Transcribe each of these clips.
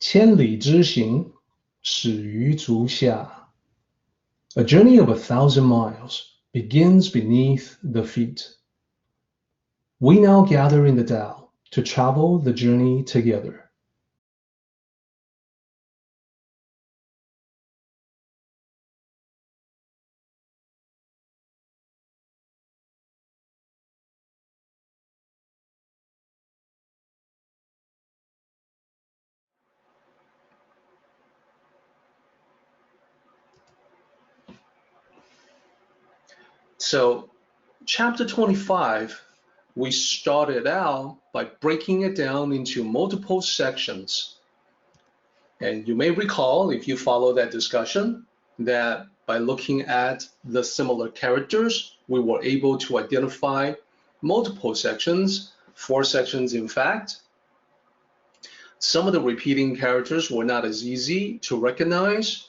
千里之行，始于足下。A journey of 1,000 miles begins beneath the feet. We now gather in the Tao to travel the journey together. So, chapter 25, we started out by breaking it down into multiple sections. And you may recall, if you follow that discussion, that by looking at the similar characters, we were able to identify multiple sections, 4 sections in fact. Some of the repeating characters were not as easy to recognize,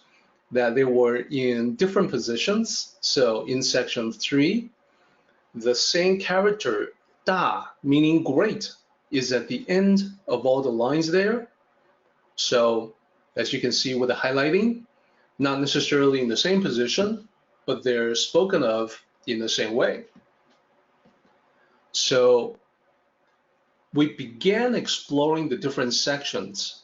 that they were in different positions. So in section 3, the same character, Da, meaning great, is at the end of all the lines there. So as you can see with the highlighting, not necessarily in the same position, but they're spoken of in the same way. So we began exploring the different sections.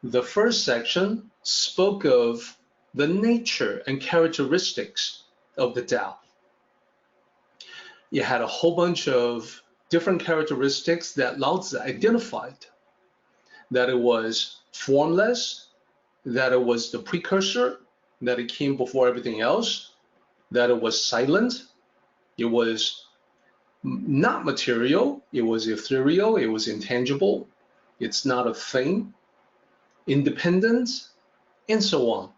The first section spoke of the nature and characteristics of the Tao. It had a whole bunch of different characteristics that Lao Tzu identified, that it was formless, that it was the precursor, that it came before everything else, that it was silent, it was not material, it was ethereal, it was intangible, it's not a thing, independent, and so on.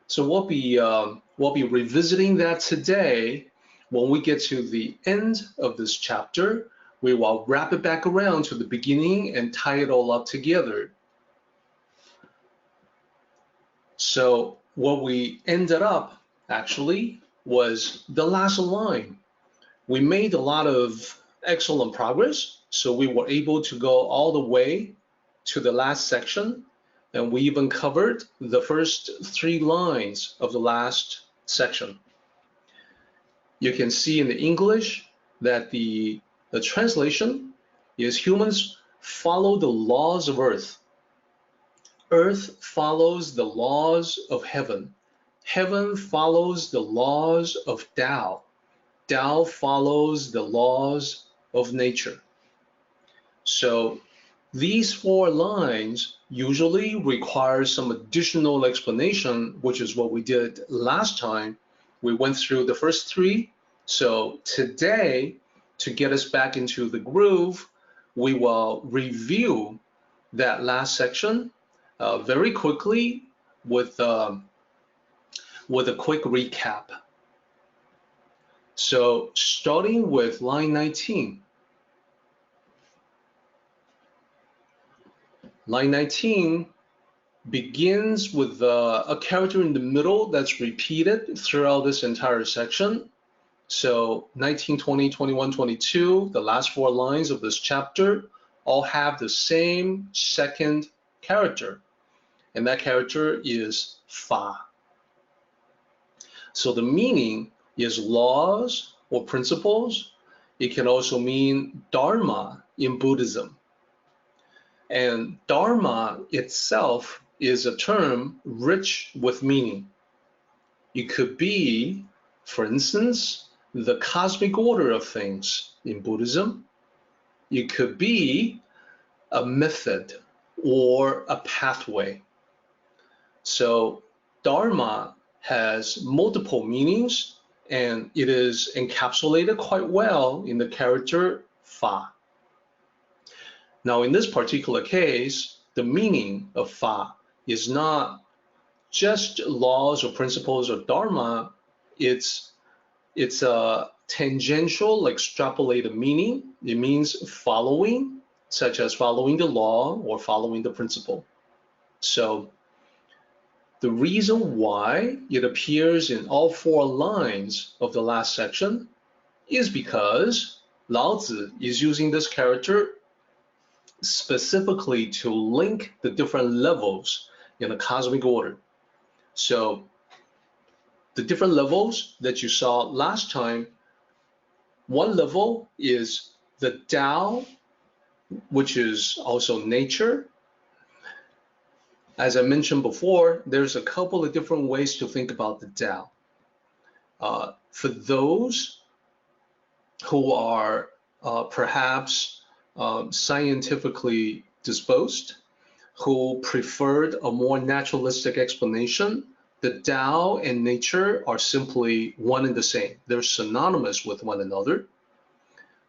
So we'll be revisiting that today. When we get to the end of this chapter, we will wrap it back around to the beginning and tie it all up together. So what we ended up actually was the last line. We made a lot of excellent progress, so we were able to go all the way to the last section, and we even covered the first 3 lines of the last section. You can see in the English that the translation is humans follow the laws of earth. Earth follows the laws of heaven. Heaven follows the laws of Tao. Tao follows the laws of nature. So these 4 lines usually require some additional explanation, which is what we did last time. We went through the first 3. So today, to get us back into the groove, we will review that last section very quickly with a quick recap. So starting with line 19. Line 19 begins with a character in the middle that's repeated throughout this entire section. So 19, 20, 21, 22, the last 4 lines of this chapter all have the same second character, and that character is Fa. So the meaning is laws or principles. It can also mean Dharma in Buddhism. And Dharma itself is a term rich with meaning. It could be, for instance, the cosmic order of things in Buddhism. It could be a method or a pathway. So Dharma has multiple meanings, and it is encapsulated quite well in the character Fa. Now, in this particular case, the meaning of Fa is not just laws or principles of Dharma. It's a tangential, extrapolated meaning. It means following, such as following the law or following the principle. So the reason why it appears in all 4 lines of the last section is because Lao Tzu is using this character specifically to link the different levels in the cosmic order. So the different levels that you saw last time, one level is the Tao, which is also nature. As I mentioned before, there's a couple of different ways to think about the Tao. For those who are perhaps scientifically disposed, who preferred a more naturalistic explanation, the Tao and nature are simply one and the same. They're synonymous with one another.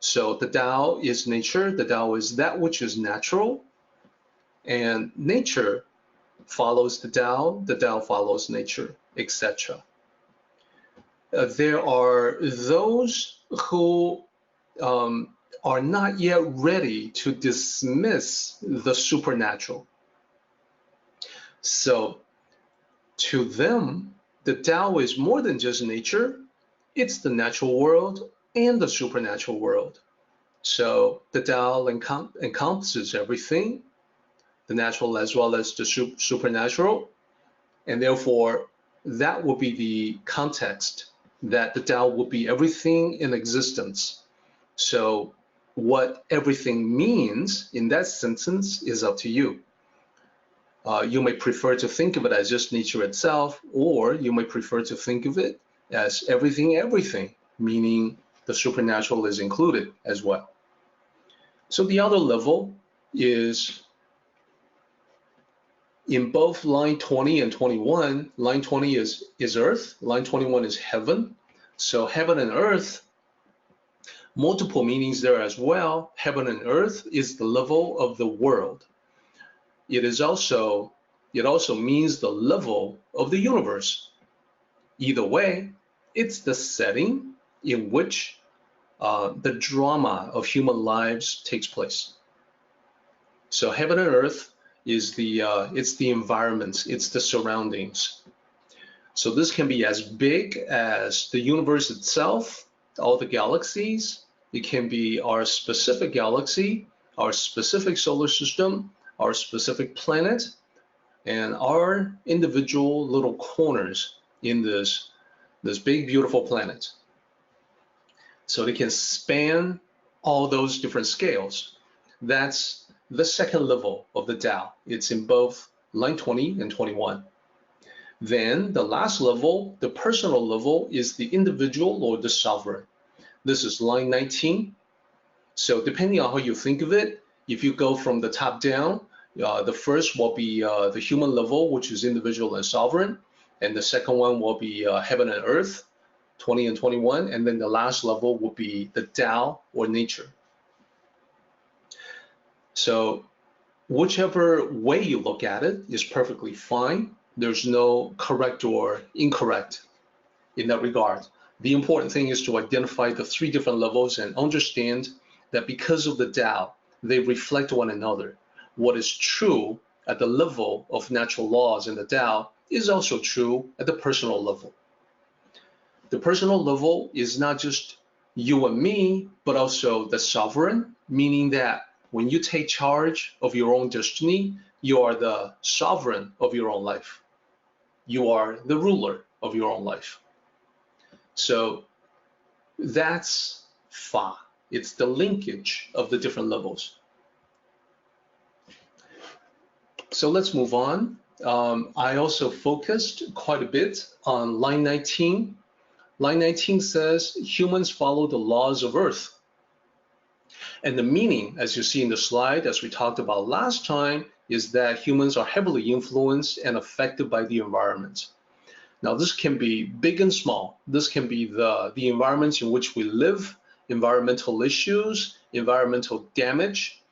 So the Tao is nature, the Tao is that which is natural, and nature follows the Tao follows nature, etc. There are those who are not yet ready to dismiss the supernatural. So to them, the Tao is more than just nature. It's the natural world and the supernatural world. So the Tao encompasses everything, the natural as well as the supernatural, and therefore that would be the context, that the Tao would be everything in existence. So what everything means in that sentence is up to you. You may prefer to think of it as just nature itself, or you may prefer to think of it as everything, meaning the supernatural is included as well. So the other level is in both line 20 and 21. Line 20 is earth, line 21 is heaven. So heaven and earth, multiple meanings there as well. Heaven and earth is the level of the world. It also means the level of the universe. Either way, it's the setting in which the drama of human lives takes place. So heaven and earth is it's the environment, it's the surroundings. So this can be as big as the universe itself, all the galaxies. It can be our specific galaxy, our specific solar system, our specific planet, and our individual little corners in this big, beautiful planet. So they can span all those different scales. That's the second level of the Tao. It's in both line 20 and 21. Then the last level, the personal level, is the individual or the sovereign. This is line 19. So depending on how you think of it, if you go from the top down, the first will be the human level, which is individual and sovereign, and the second one will be heaven and earth, 20 and 21, and then the last level will be the Tao or nature. So whichever way you look at it is perfectly fine. There's no correct or incorrect in that regard. The important thing is to identify the three different levels and understand that because of the Tao, they reflect one another. What is true at the level of natural laws in the Tao is also true at the personal level. The personal level is not just you and me, but also the sovereign, meaning that when you take charge of your own destiny, you are the sovereign of your own life. You are the ruler of your own life. So that's Fa. It's the linkage of the different levels. So let's move on. I also focused quite a bit on line 19. Line 19 says humans follow the laws of Earth. And the meaning, as you see in the slide, as we talked about last time, is that humans are heavily influenced and affected by the environment. Now, this can be big and small. This can be the environments in which we live, environmental issues, environmental damage,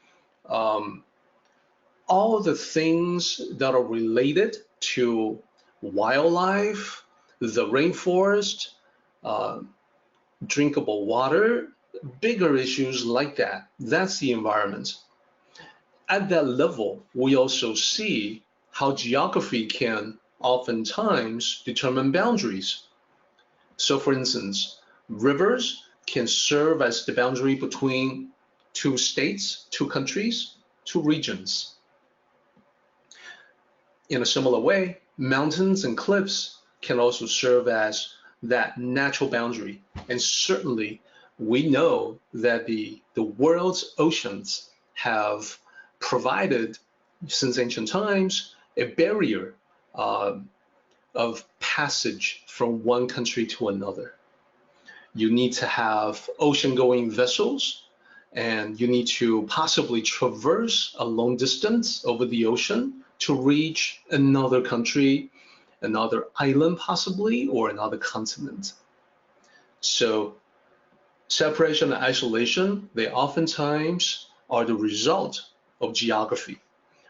all the things that are related to wildlife, the rainforest, drinkable water, bigger issues like that. That's the environment. At that level, we also see how geography can oftentimes determine boundaries. So for instance, rivers can serve as the boundary between two states, two countries. to regions. In a similar way, mountains and cliffs can also serve as that natural boundary. And certainly, we know that the world's oceans have provided, since ancient times, a barrier of passage from one country to another. You need to have ocean-going vessels, and you need to possibly traverse a long distance over the ocean to reach another country, another island possibly, or another continent. So separation and isolation, they oftentimes are the result of geography,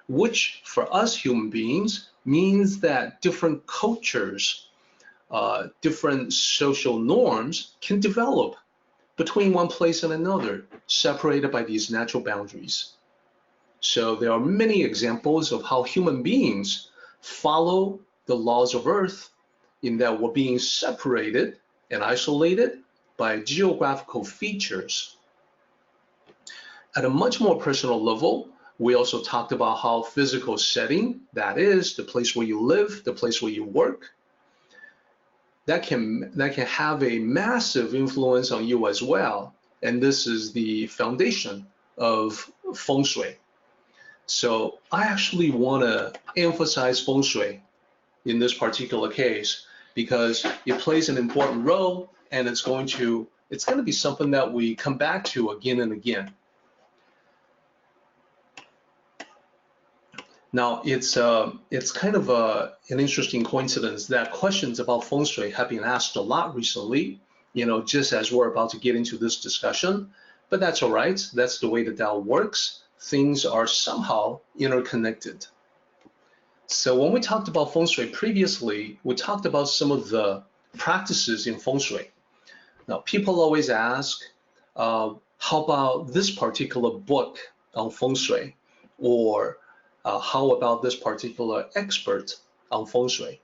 which for us human beings means that different cultures, different social norms can develop between one place and another, separated by these natural boundaries. So there are many examples of how human beings follow the laws of Earth, in that we're being separated and isolated by geographical features. At a much more personal level, we also talked about how physical setting, that is, the place where you live, the place where you work, that can have a massive influence on you as well. And this is the foundation of Feng Shui. So I actually want to emphasize Feng Shui in this particular case because it plays an important role, and it's going to be something that we come back to again and again. Now, it's kind of an interesting coincidence that questions about Feng Shui have been asked a lot recently, just as we're about to get into this discussion, but that's all right. That's the way the Tao works. Things are somehow interconnected. So when we talked about Feng Shui previously, we talked about some of the practices in Feng Shui. Now, people always ask, how about this particular book on Feng Shui? Or how about this particular expert on Feng Shui?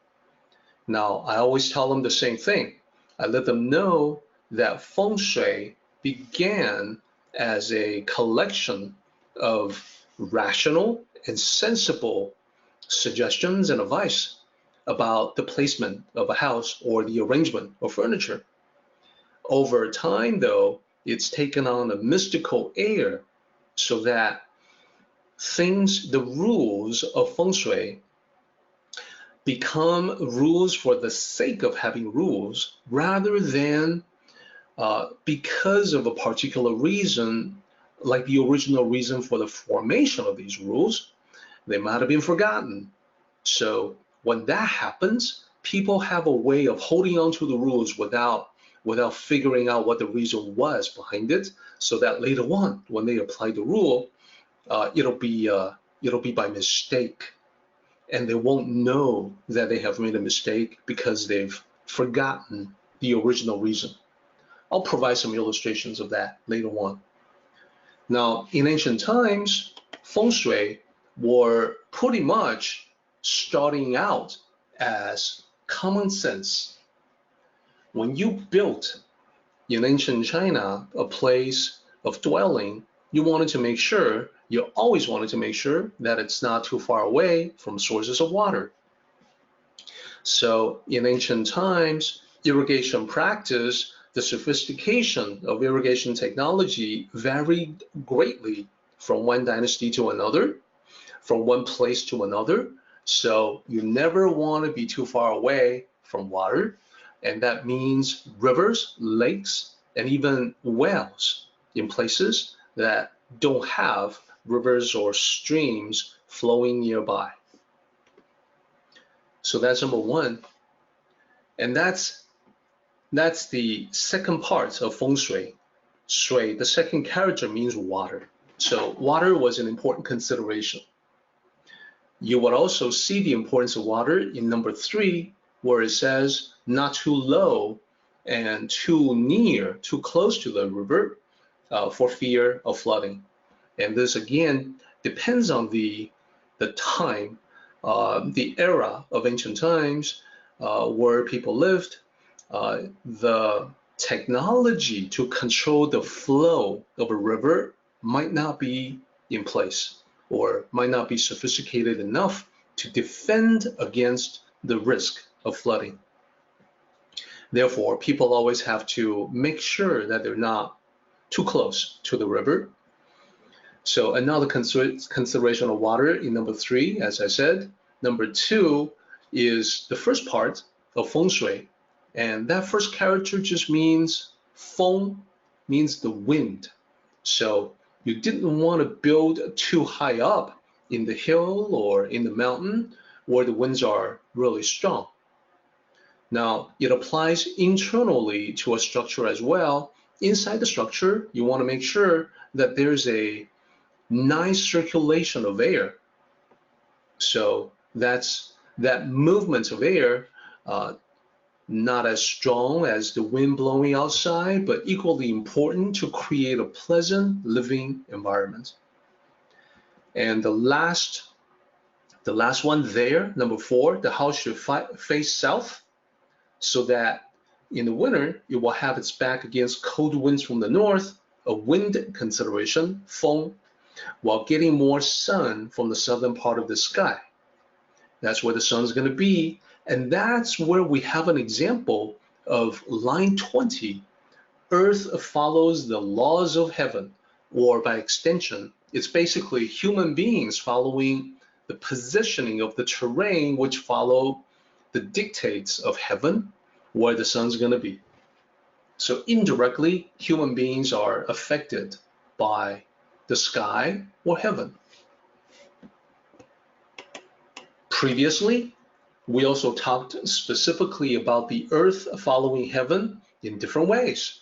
Now, I always tell them the same thing. I let them know that Feng Shui began as a collection of rational and sensible suggestions and advice about the placement of a house or the arrangement of furniture. Over time, though, it's taken on a mystical air so that the rules of Feng Shui become rules for the sake of having rules rather than because of a particular reason, like the original reason for the formation of these rules. They might have been forgotten. So when that happens, people have a way of holding on to the rules without figuring out what the reason was behind it, so that later on, when they apply the rule, it'll be by mistake, and they won't know that they have made a mistake because they've forgotten the original reason. I'll provide some illustrations of that later on. Now, in ancient times, Feng Shui were pretty much starting out as common sense. When you built in ancient China a place of dwelling, you always wanted to make sure that it's not too far away from sources of water. So in ancient times, irrigation practice, the sophistication of irrigation technology varied greatly from one dynasty to another, from one place to another. So you never want to be too far away from water. And that means rivers, lakes, and even wells in places that don't have rivers or streams flowing nearby. So that's number one. And that's the second part of Feng Shui. Shui, the second character, means water. So water was an important consideration. You would also see the importance of water in number 3, where it says not too low and too near, too close to the river for fear of flooding. And this again depends on the time, the era of ancient times where people lived. The technology to control the flow of a river might not be in place, or might not be sophisticated enough to defend against the risk of flooding. Therefore, people always have to make sure that they're not too close to the river. So another consideration of water in number 3, as I said. Number 2 is the first part of feng shui, and that first character just means Fung, means the wind. So you didn't want to build too high up in the hill or in the mountain where the winds are really strong. Now, it applies internally to a structure as well. Inside the structure, you want to make sure that there's a nice circulation of air. So that's that movement of air, not as strong as the wind blowing outside, but equally important to create a pleasant living environment. And the last one there, number 4, the house should face south, so that in the winter, it will have its back against cold winds from the north, a wind consideration, Fung, while getting more sun from the southern part of the sky. That's where the sun is going to be, and that's where we have an example of line 20. Earth follows the laws of heaven, or by extension, it's basically human beings following the positioning of the terrain which follow the dictates of heaven, where the sun's going to be. So indirectly, human beings are affected by the sky or heaven. Previously, we also talked specifically about the earth following heaven in different ways.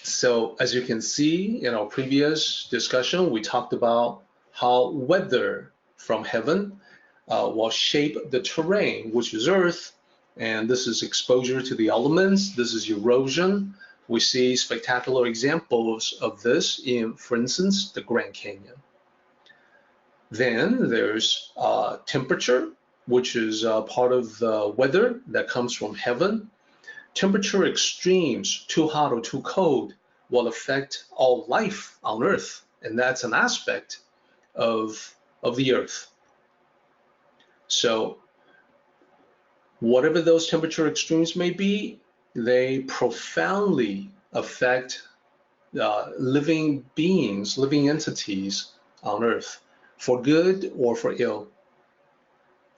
So as you can see in our previous discussion, we talked about how weather from heaven will shape the terrain, which is earth, and this is exposure to the elements, this is erosion. We see spectacular examples of this in, for instance, the Grand Canyon. Then there's temperature, which is part of the weather that comes from heaven. Temperature extremes, too hot or too cold, will affect all life on Earth, and that's an aspect of the Earth. So whatever those temperature extremes may be, they profoundly affect living beings, living entities on Earth, for good or for ill.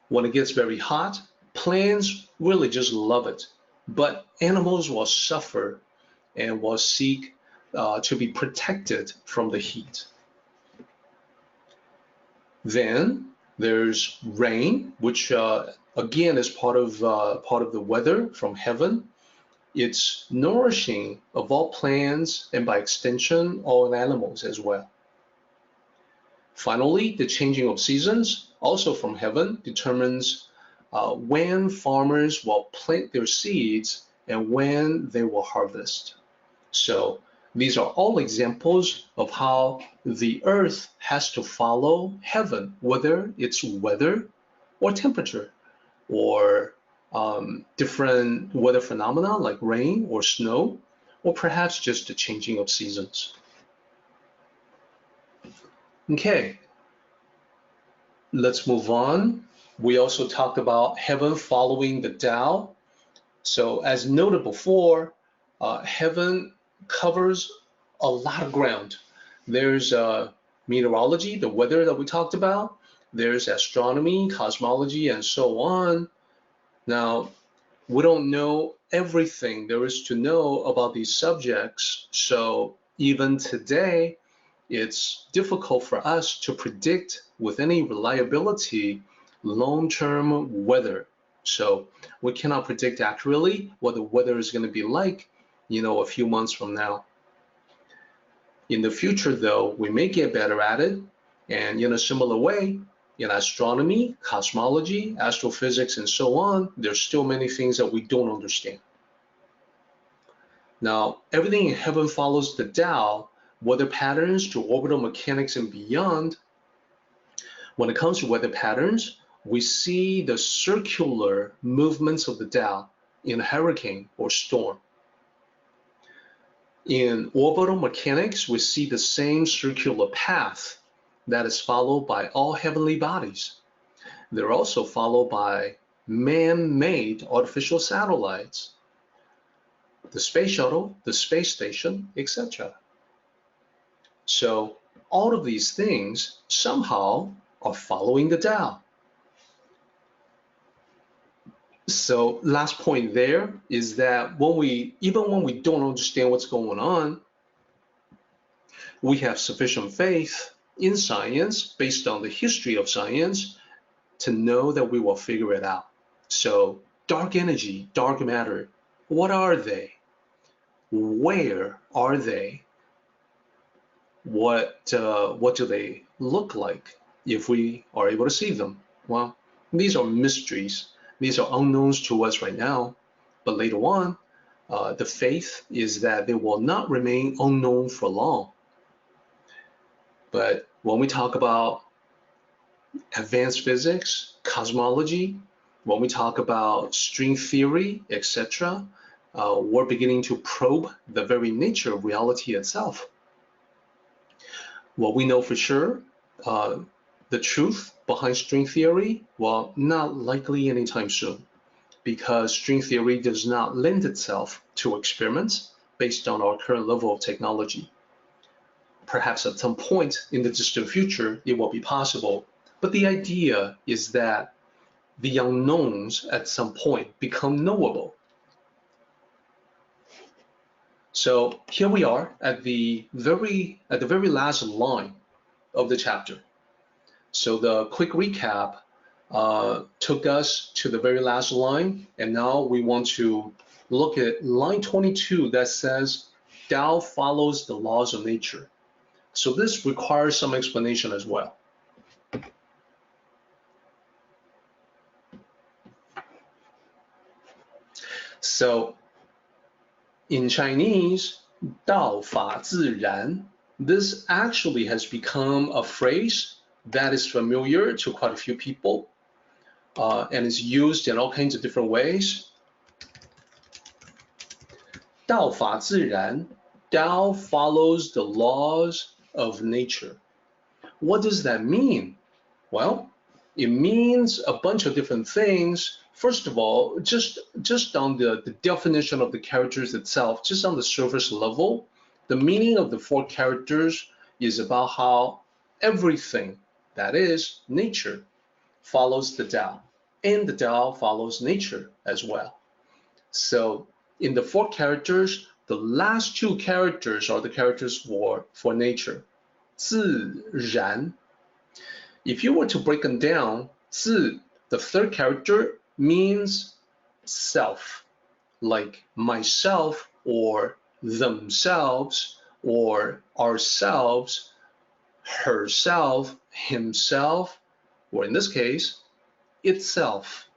When it gets very hot, plants really just love it, but animals will suffer and will seek to be protected from the heat. Then there's rain, which again is part of the weather from heaven. It's nourishing of all plants and by extension all animals as well. Finally, the changing of seasons, also from heaven, determines when farmers will plant their seeds and when they will harvest. So these are all examples of how the earth has to follow heaven, whether it's weather or temperature or different weather phenomena like rain or snow, or perhaps just the changing of seasons. Okay, let's move on. We also talked about heaven following the Dow. So as noted before, heaven covers a lot of ground. There's meteorology, the weather that we talked about. There's astronomy, cosmology, and so on. Now, we don't know everything there is to know about these subjects, so even today, it's difficult for us to predict with any reliability long-term weather. So we cannot predict accurately what the weather is going to be like, a few months from now. In the future, though, we may get better at it, and in a similar way, in astronomy, cosmology, astrophysics, and so on, there's still many things that we don't understand. Now, everything in heaven follows the Tao, weather patterns to orbital mechanics and beyond. When it comes to weather patterns, we see the circular movements of the Tao in a hurricane or storm. In orbital mechanics, we see the same circular path that is followed by all heavenly bodies. They're also followed by man-made artificial satellites, the space shuttle, the space station, etc. So all of these things somehow are following the Tao. So last point there is that even when we don't understand what's going on, we have sufficient faith in science based on the history of science to know that we will figure it out. So dark energy, dark matter, what are they? Where are they? What do they look like if we are able to see them? Well, these are mysteries. These are unknowns to us right now, but later on, the faith is that they will not remain unknown for long. But when we talk about advanced physics, cosmology, when we talk about string theory, etc., we're beginning to probe the very nature of reality itself. What we know for sure, the truth behind string theory, well, not likely anytime soon, because string theory does not lend itself to experiments based on our current level of technology. Perhaps at some point in the distant future, it will be possible, but the idea is that the unknowns at some point become knowable. So here we are at the very last line of the chapter. So the quick recap took us to the very last line, and now we want to look at line 22 that says, Tao follows the laws of nature. So this requires some explanation as well. So in Chinese, 道法自然, this actually has become a phrase that is familiar to quite a few people and is used in all kinds of different ways. 道法自然, Tao follows the laws of nature. What does that mean? Well, it means a bunch of different things. First of all, just on the definition of the characters itself, just on the surface level, the meaning of the four characters is about how everything, that is, nature, follows the Tao, and the Tao follows nature as well. So in the four characters, the last two characters are the characters for nature, 自然. If you were to break them down, 自, the third character, means self, like myself or themselves or ourselves, herself, himself, or in this case, itself.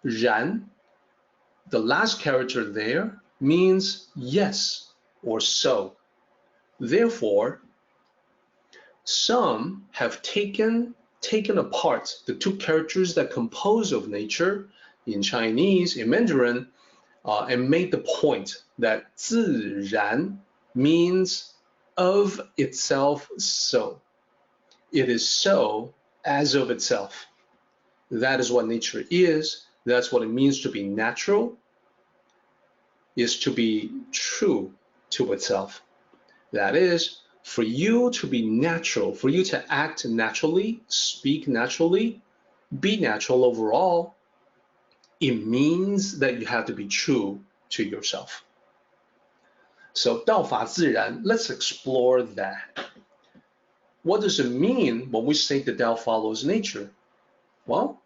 然, the last character there, means yes or so. Therefore, some have taken apart the two characters that compose of nature in Chinese, in Mandarin, and made the point that 自然 means of itself so. It is so as of itself. That is what nature is. That's what it means to be natural, is to be true to itself. That is, for you to be natural, for you to act naturally, speak naturally, be natural overall, it means that you have to be true to yourself. So 道法自然, let's explore that. What does it mean when we say the Tao follows nature? Well,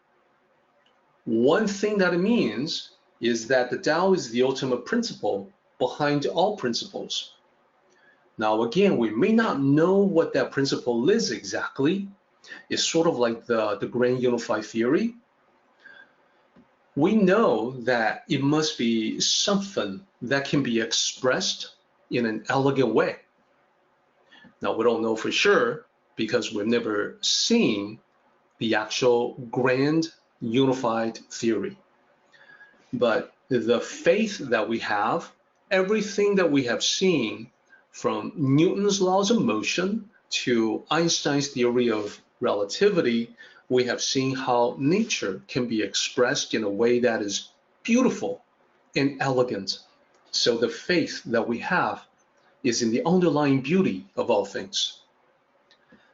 one thing that it means is that the Tao is the ultimate principle behind all principles. Now, again, we may not know what that principle is exactly. It's sort of like the grand unified theory. We know that it must be something that can be expressed in an elegant way. Now, we don't know for sure because we've never seen the actual grand unified theory. But the faith that we have everything that we have seen, from Newton's laws of motion to Einstein's theory of relativity, we have seen how nature can be expressed in a way that is beautiful and elegant. So the faith that we have is in the underlying beauty of all things.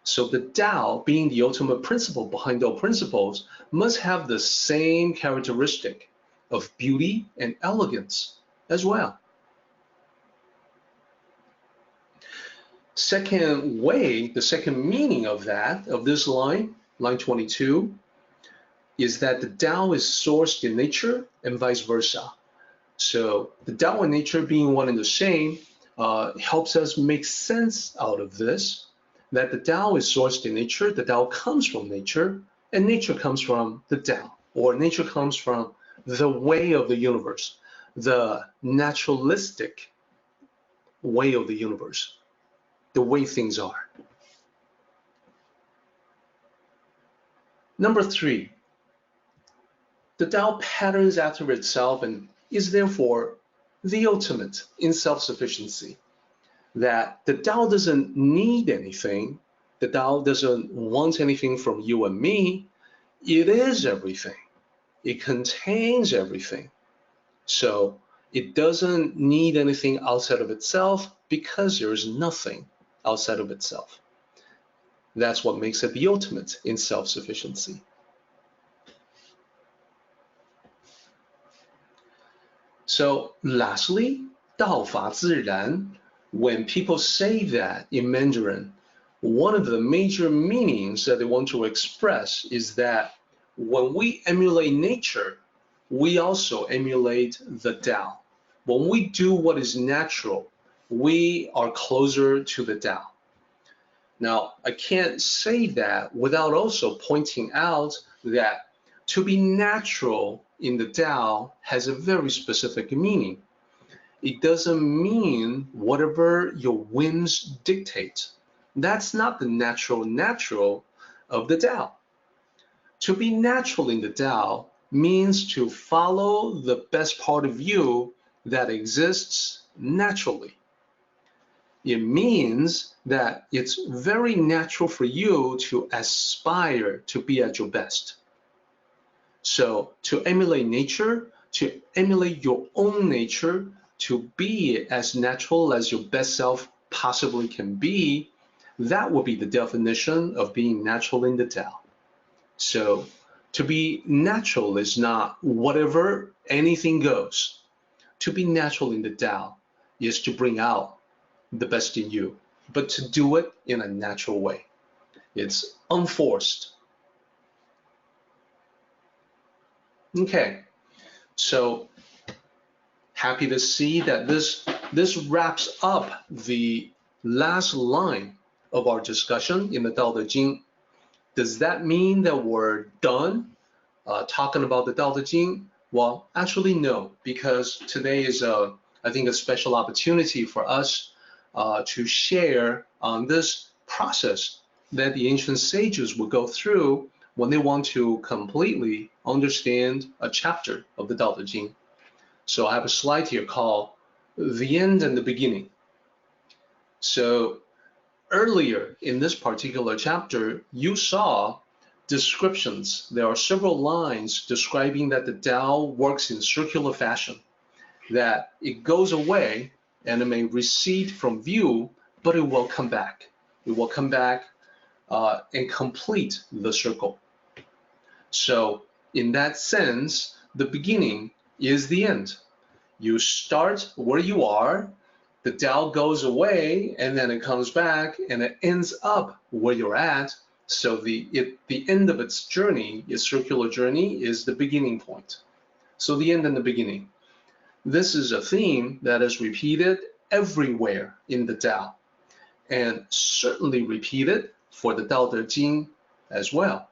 So the Tao, being the ultimate principle behind all principles, must have the same characteristic of beauty and elegance as well. Second way, the second meaning of this line 22, is that the Tao is sourced in nature and vice versa. So the Tao and nature being one and the same helps us make sense out of this, that the Tao is sourced in nature, the Tao comes from nature, and nature comes from the Tao, or nature comes from the way of the universe, the naturalistic way of the universe, the way things are. Number 3, the Tao patterns after itself and is therefore the ultimate in self-sufficiency. That the Tao doesn't need anything, the Tao doesn't want anything from you and me. It is everything. It contains everything. So it doesn't need anything outside of itself because there is nothing outside of itself. That's what makes it the ultimate in self-sufficiency. So lastly, 道法自然. When people say that in Mandarin, one of the major meanings that they want to express is that when we emulate nature, we also emulate the Tao. When we do what is natural, we are closer to the Tao. Now, I can't say that without also pointing out that to be natural in the Tao has a very specific meaning. It doesn't mean whatever your whims dictate. That's not the natural of the Tao. To be natural in the Tao means to follow the best part of you that exists naturally. It means that it's very natural for you to aspire to be at your best. So to emulate nature, to emulate your own nature, to be as natural as your best self possibly can be, that would be the definition of being natural in the Tao. So to be natural is not whatever, anything goes. To be natural in the Tao is to bring out the best in you, but to do it in a natural way. It's unforced. Okay, so happy to see that this wraps up the last line of our discussion in the Tao Te Ching. Does that mean that we're done talking about the Tao Te Ching? Well, actually no, because today is I think a special opportunity for us to share on this process that the ancient sages would go through when they want to completely understand a chapter of the Tao Te Ching. So I have a slide here called The End and the Beginning. So earlier in this particular chapter, you saw descriptions. There are several lines describing that the Tao works in circular fashion, that it goes away and it may recede from view, but it will come back. It will come back and complete the circle. So in that sense, the beginning is the end. You start where you are, the Tao goes away, and then it comes back, and it ends up where you're at. So the end of its journey, its circular journey, is the beginning point. So the end and the beginning. This is a theme that is repeated everywhere in the Tao, and certainly repeated for the Tao Te Ching as well.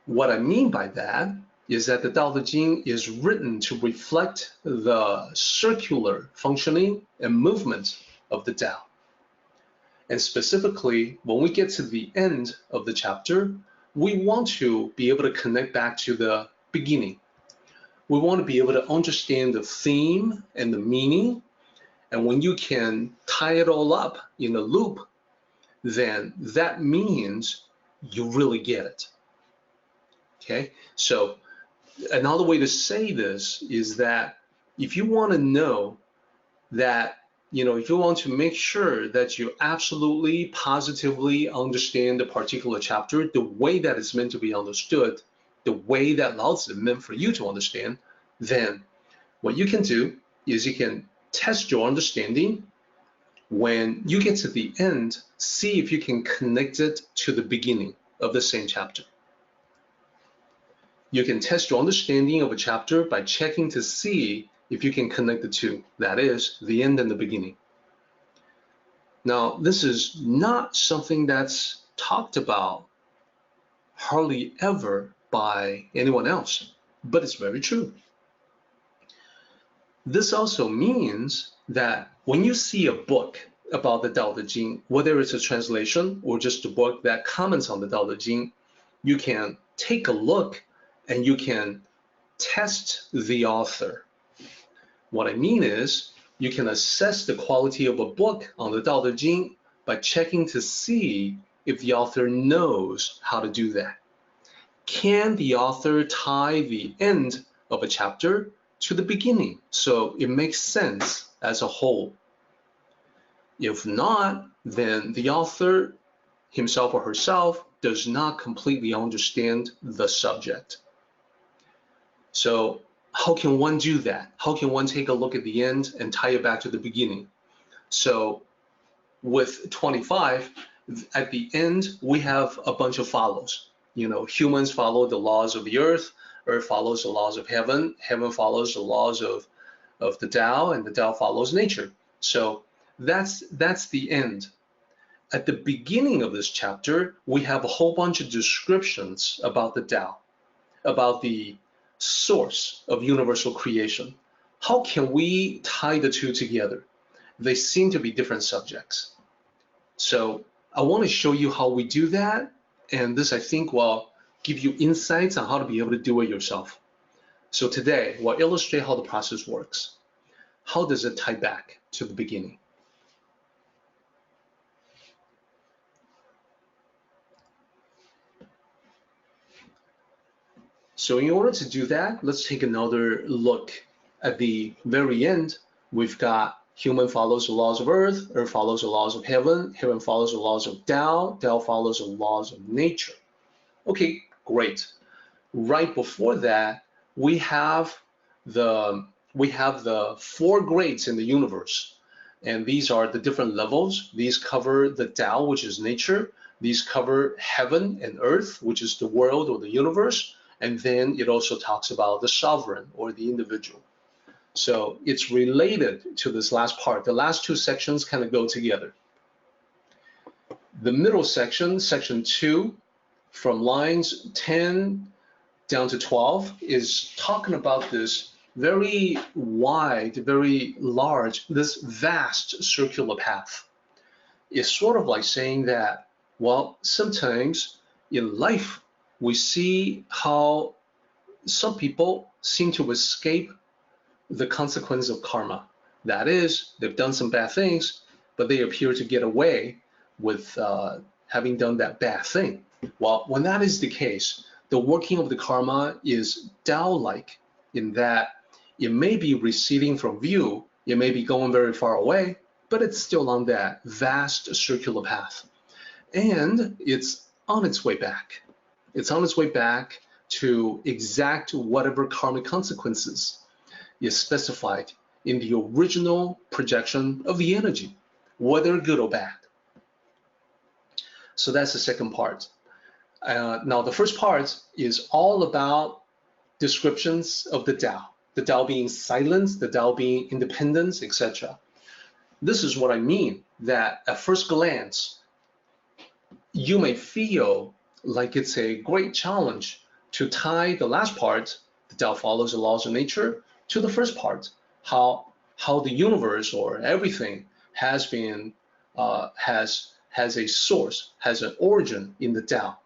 What I mean by that is that the Tao Te Ching is written to reflect the circular functioning and movement of the Tao. And specifically, when we get to the end of the chapter, we want to be able to connect back to the beginning. we want to be able to understand the theme and the meaning. And when you can tie it all up in a loop, then that means you really get it. Okay, so another way to say this is that if you want to know that, if you want to make sure that you absolutely, positively understand a particular chapter the way that it's meant to be understood, the way that Lao Tzu meant for you to understand, then what you can do is you can test your understanding. When you get to the end, see if you can connect it to the beginning of the same chapter. You can test your understanding of a chapter by checking to see if you can connect the two, that is, the end and the beginning. Now, this is not something that's talked about hardly ever by anyone else, but it's very true. This also means that when you see a book about the Tao Te Ching, whether it's a translation or just a book that comments on the Tao Te Ching, you can take a look and you can test the author. What I mean is, you can assess the quality of a book on the Tao Te Ching by checking to see if the author knows how to do that. Can the author tie the end of a chapter to the beginning so it makes sense as a whole? If not, then the author himself or herself does not completely understand the subject. So how can one do that? How can one take a look at the end and tie it back to the beginning? So with 25, at the end, we have a bunch of follows. Humans follow the laws of the earth follows the laws of heaven follows the laws of the Tao, and the Tao follows nature. So that's the end. At the beginning of this chapter, we have a whole bunch of descriptions about the Tao, about the source of universal creation. How can we tie the two together? They seem to be different subjects. So I want to show you how we do that, and this, I think, will give you insights on how to be able to do it yourself. So today, we'll illustrate how the process works. How does it tie back to the beginning? So in order to do that, let's take another look. At the very end, we've got human follows the laws of earth follows the laws of heaven follows the laws of Tao follows the laws of nature. Okay, great. Right before that, we have the 4 grades in the universe, and these are the different levels. These cover the Tao, which is nature. These cover heaven and earth, which is the world or the universe. And then it also talks about the sovereign or the individual. So it's related to this last part. The last 2 sections kind of go together. The middle section, section 2, from lines 10 down to 12, is talking about this very wide, very large, this vast circular path. It's sort of like saying that, well, sometimes in life, we see how some people seem to escape the consequence of karma. That is, they've done some bad things, but they appear to get away with having done that bad thing. Well, when that is the case, the working of the karma is Tao-like in that it may be receding from view, it may be going very far away, but it's still on that vast circular path. And it's on its way back. It's on its way back to exact whatever karmic consequences is specified in the original projection of the energy, whether good or bad. So that's the second part. Now, the first part is all about descriptions of the Tao being silence, the Tao being independence, etc. This is what I mean, that at first glance, you may feel like it's a great challenge to tie the last part, the Tao follows the laws of nature, to the first part, how the universe or everything has been has a source, has an origin in the Tao.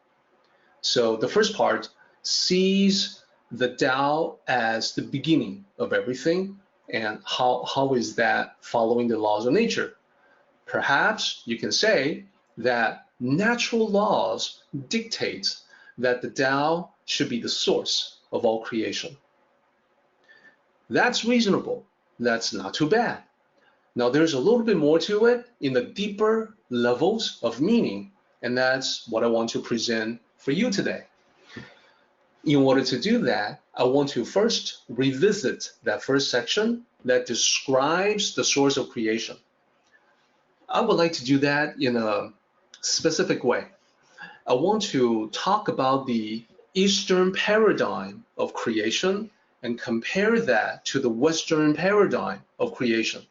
So the first part sees the Tao as the beginning of everything, and how is that following the laws of nature? Perhaps you can say that natural laws dictate that the Tao should be the source of all creation. That's reasonable. That's not too bad. Now there's a little bit more to it in the deeper levels of meaning, and that's what I want to present for you today. In order to do that, I want to first revisit that first section that describes the source of creation. I would like to do that in a specific way. I want to talk about the Eastern paradigm of creation and compare that to the Western paradigm of creation.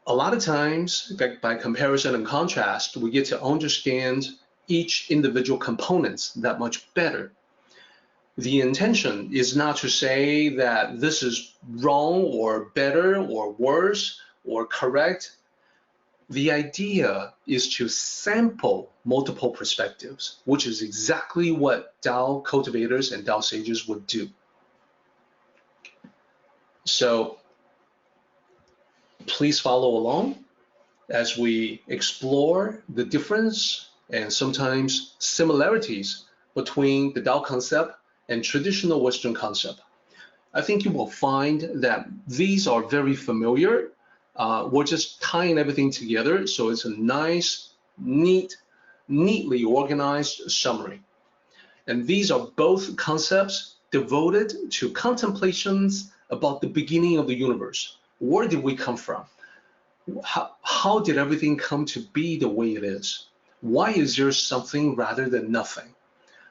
A lot of times, by comparison and contrast, we get to understand each individual components that much better. The intention is not to say that this is wrong or better or worse or correct. The idea is to sample multiple perspectives, which is exactly what Tao cultivators and Tao sages would do. So please follow along as we explore the difference and sometimes similarities between the Tao concept and traditional Western concept. I think you will find that these are very familiar. We're just tying everything together, so it's a nice, neatly organized summary. And these are both concepts devoted to contemplations about the beginning of the universe. Where did we come from? How did everything come to be the way it is? Why is there something rather than nothing?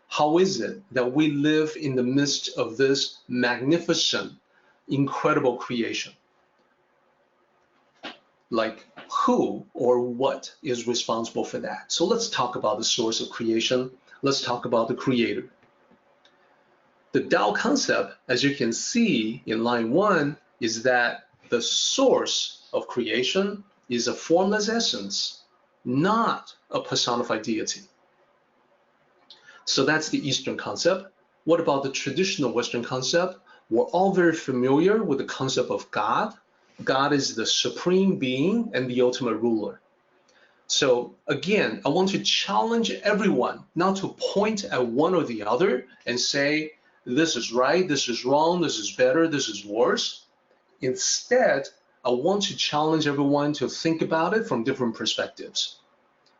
How is it that we live in the midst of this magnificent, incredible creation? Like, who or what is responsible for that? So let's talk about the source of creation. Let's talk about the creator. The Tao concept, as you can see in line 1, is that the source of creation is a formless essence, not a personified deity. So that's the Eastern concept. What about the traditional Western concept? We're all very familiar with the concept of God. God is the supreme being and the ultimate ruler. So again, I want to challenge everyone not to point at one or the other and say, this is right, this is wrong, this is better, this is worse. Instead, I want to challenge everyone to think about it from different perspectives.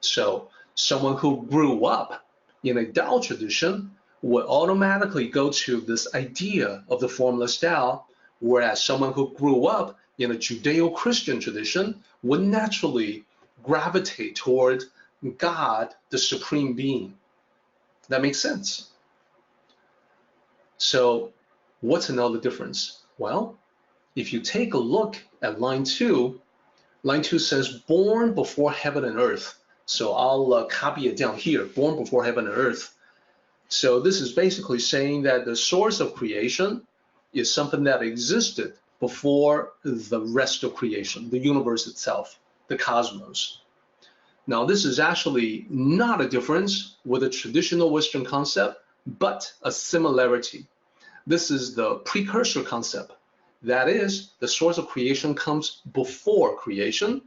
So someone who grew up in a Tao tradition would automatically go to this idea of the formless Tao, whereas someone who grew up in a Judeo-Christian tradition would naturally gravitate toward God, the supreme being. That makes sense. So what's another difference? Well, if you take a look at line 2 says born before heaven and earth. So I'll copy it down here, born before heaven and earth. So this is basically saying that the source of creation is something that existed before the rest of creation, the universe itself, the cosmos. Now, this is actually not a difference with a traditional Western concept, but a similarity. This is the precursor concept. That is, the source of creation comes before creation,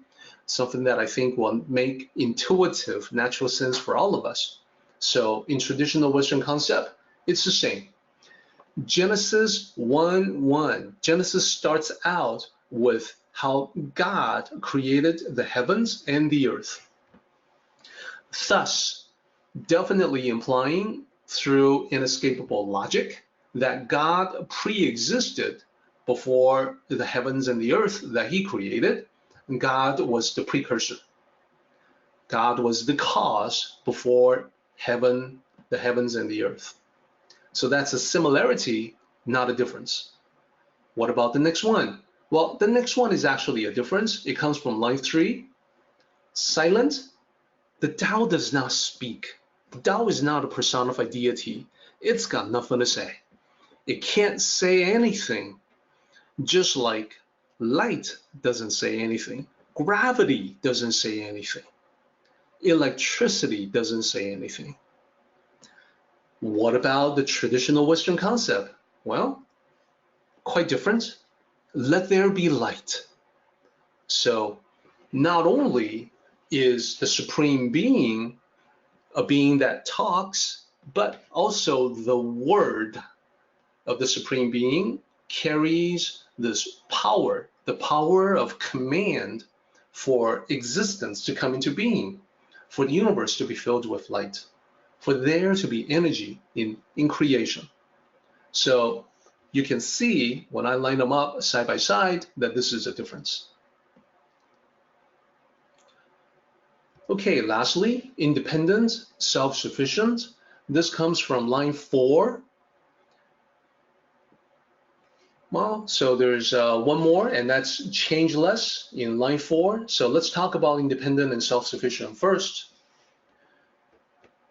something that I think will make intuitive, natural sense for all of us. So in traditional Western concept, it's the same. Genesis 1:1. Genesis starts out with how God created the heavens and the earth. Thus, definitely implying through inescapable logic that God pre-existed before the heavens and the earth that he created. God was the precursor. God was the cause before the heavens and the earth. So that's a similarity, not a difference. What about the next one? Well, the next one is actually a difference. It comes from line 3. Silent. The Tao does not speak. The Tao is not a personified deity. It's got nothing to say. It can't say anything. Just like light doesn't say anything. Gravity doesn't say anything. Electricity doesn't say anything. What about the traditional Western concept? Well, quite different. Let there be light. So not only is the Supreme Being a being that talks, but also the word of the Supreme Being carries this power, the power of command for existence to come into being, for the universe to be filled with light, for there to be energy in creation. So you can see when I line them up side by side that this is a difference. Okay, lastly, independent, self-sufficient. This comes from line 4. Well, so there's one more, and that's changeless in line 4. So let's talk about independent and self-sufficient first.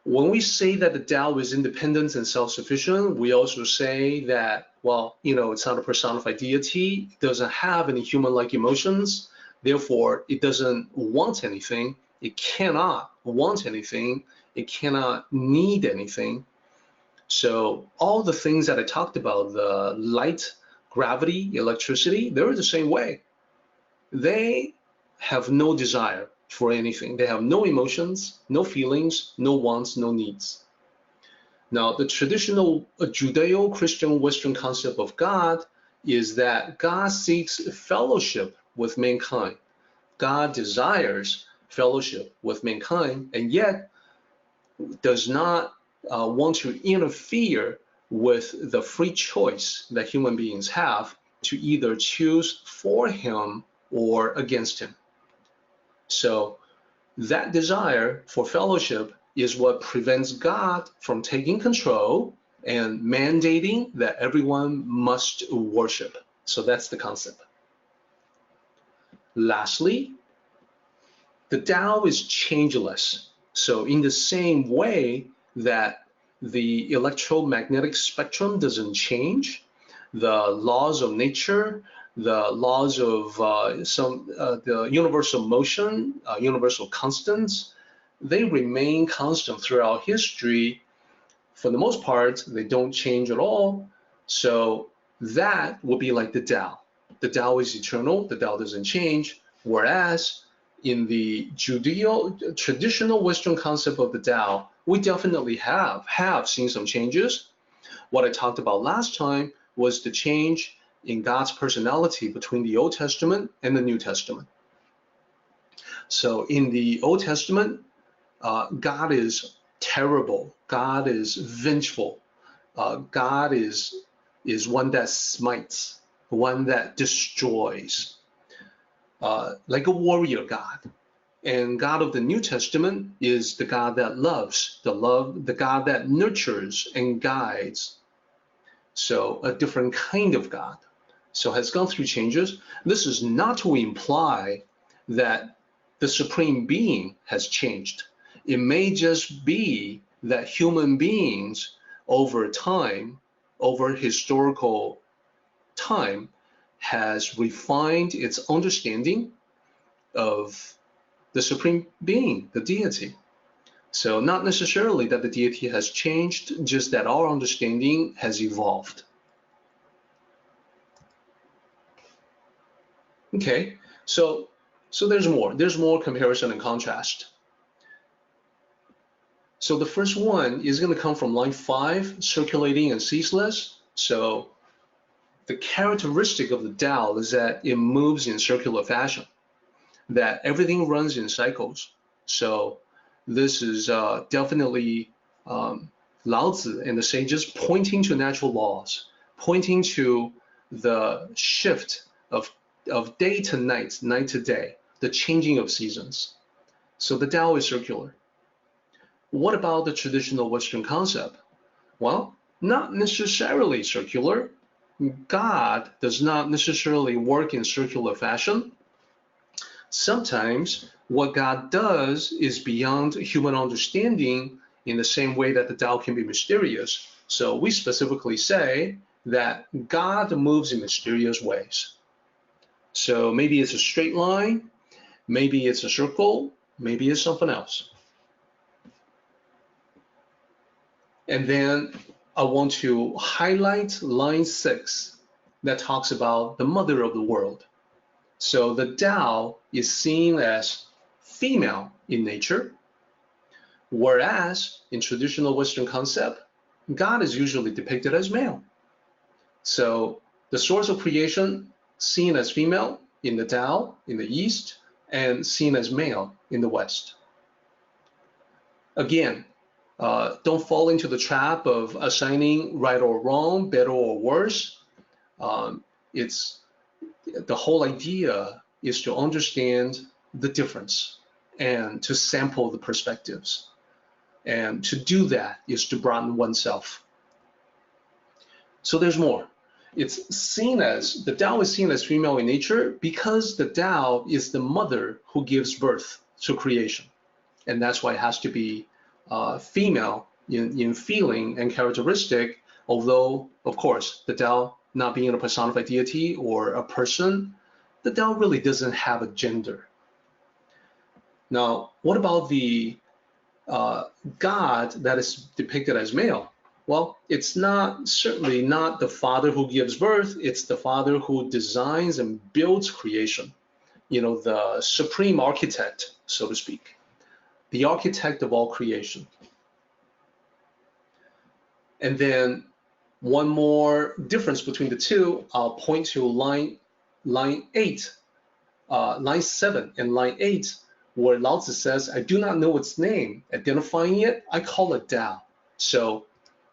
When we say that the Tao is independent and self-sufficient, we also say that, well, it's not a personified deity, it doesn't have any human-like emotions, therefore it doesn't want anything, it cannot want anything, it cannot need anything. So all the things that I talked about, the light, gravity, electricity, they're the same way. They have no desire for anything. They have no emotions, no feelings, no wants, no needs. Now, the traditional Judeo-Christian Western concept of God is that God seeks fellowship with mankind. God desires fellowship with mankind, and yet does not want to interfere with the free choice that human beings have to either choose for him or against him. So that desire for fellowship is what prevents God from taking control and mandating that everyone must worship. So that's the concept. Lastly, the Tao is changeless. So in the same way that the electromagnetic spectrum doesn't change, the laws of nature, the laws of the universal motion, universal constants, they remain constant throughout history. For the most part, they don't change at all. So that will be like the Tao. The Tao is eternal, the Tao doesn't change, whereas in the traditional Western concept of the Tao, we definitely have seen some changes. What I talked about last time was the change in God's personality between the Old Testament and the New Testament. So in the Old Testament, God is terrible, God is vengeful, God is one that smites, one that destroys. Like a warrior God. And God of the New Testament is the God that loves, the God that nurtures and guides. So a different kind of God. So has gone through changes. This is not to imply that the Supreme Being has changed. It may just be that human beings over time, over historical time, has refined its understanding of the Supreme Being, the deity. So not necessarily that the deity has changed, just that our understanding has evolved. Okay, so there's more comparison and contrast. So the first one is going to come from line 5, circulating and ceaseless. So the characteristic of the Tao is that it moves in circular fashion, that everything runs in cycles. So this is definitely Lao Tzu and the sages pointing to natural laws, pointing to the shift of day to night, night to day, the changing of seasons. So the Tao is circular. What about the traditional Western concept? Well, not necessarily circular. God does not necessarily work in circular fashion. Sometimes what God does is beyond human understanding in the same way that the Tao can be mysterious. So we specifically say that God moves in mysterious ways. So maybe it's a straight line, maybe it's a circle, maybe it's something else. And then I want to highlight line 6 that talks about the mother of the world. So the Tao is seen as female in nature, whereas in traditional Western concept, God is usually depicted as male. So the source of creation seen as female in the Tao in the East and seen as male in the West. Again, don't fall into the trap of assigning right or wrong, better or worse. It's the whole idea is to understand the difference and to sample the perspectives. And to do that is to broaden oneself. So there's more. It's seen as, the Tao is seen as female in nature because the Tao is the mother who gives birth to creation. And that's why it has to be female in feeling and characteristic, although, of course, the Tao not being a personified deity or a person, the Tao really doesn't have a gender. Now, what about the God that is depicted as male? Well, it's certainly not the father who gives birth, it's the father who designs and builds creation. You know, the supreme architect, so to speak, the architect of all creation. And then one more difference between the two, I'll point to line 8, line 7 and line 8, where Lao Tzu says, I do not know its name. Identifying it, I call it Tao. So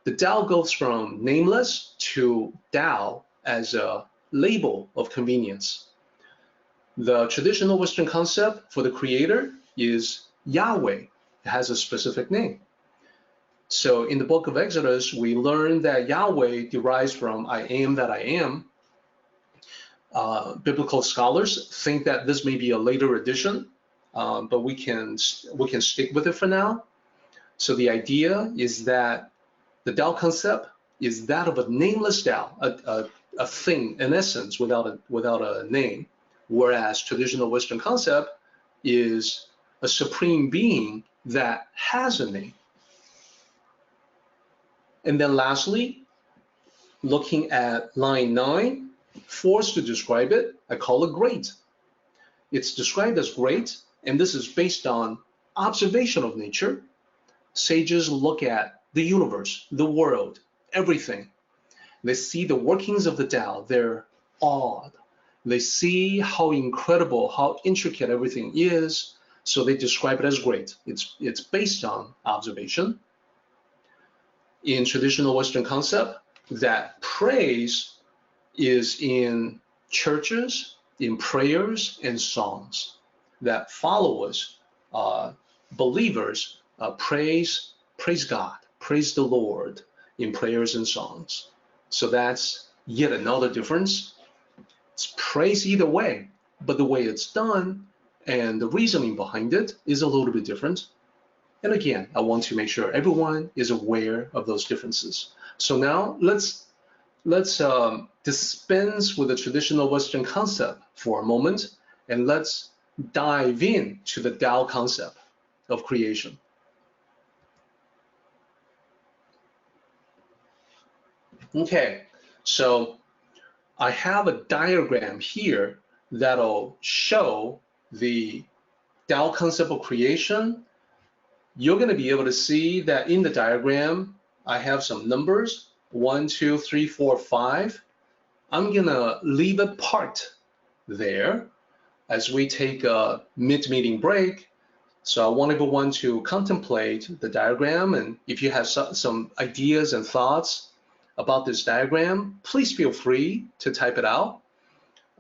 the Tao goes from nameless to Tao as a label of convenience. The traditional Western concept for the creator is Yahweh. It has a specific name. So in the book of Exodus, we learn that Yahweh derives from I am that I am. Biblical scholars think that this may be a later addition, but we can stick with it for now. So the idea is that the Tao concept is that of a nameless Tao, a thing, an essence without a name, whereas traditional Western concept is a supreme being that has a name. And then lastly, looking at line 9, forced to describe it, I call it great. It's described as great, and this is based on observation of nature. Sages look at the universe, the world, everything. They see the workings of the Tao. They're awed. They see how incredible, how intricate everything is, so they describe it as great. It's based on observation. In traditional Western concept, that praise is in churches, in prayers and songs. That followers, believers, praise God, praise the Lord in prayers and songs. So that's yet another difference. It's praise either way, but the way it's done and the reasoning behind it is a little bit different. And again, I want to make sure everyone is aware of those differences. So now let's dispense with the traditional Western concept for a moment, and let's dive into the Tao concept of creation. Okay, so I have a diagram here that'll show the Tao concept of creation. You're going to be able to see that in the diagram, I have some numbers, 1, 2, 3, 4, 5. I'm going to leave a part there as we take a mid-meeting break. So I want everyone to contemplate the diagram, and if you have some ideas and thoughts about this diagram, please feel free to type it out.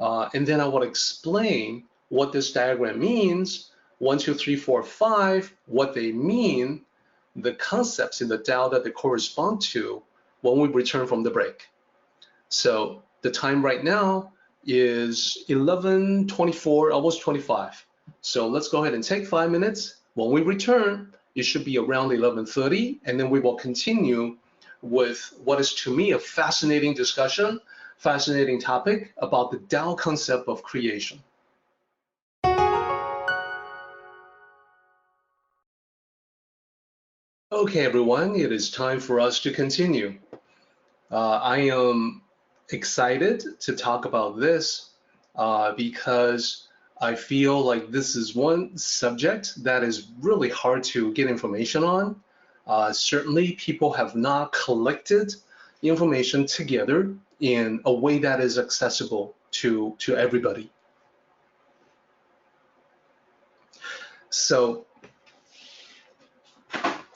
And then I will explain what this diagram means, 1, 2, 3, 4, 5, what they mean, the concepts in the Tao that they correspond to when we return from the break. So the time right now is 11:24, almost 25. So let's go ahead and take 5 minutes. When we return, it should be around 11:30, and then we will continue with what is to me a fascinating discussion, fascinating topic about the Tao concept of creation. Okay, everyone, it is time for us to continue. I am excited to talk about this because I feel like this is one subject that is really hard to get information on. Certainly, people have not collected information together in a way that is accessible to everybody. So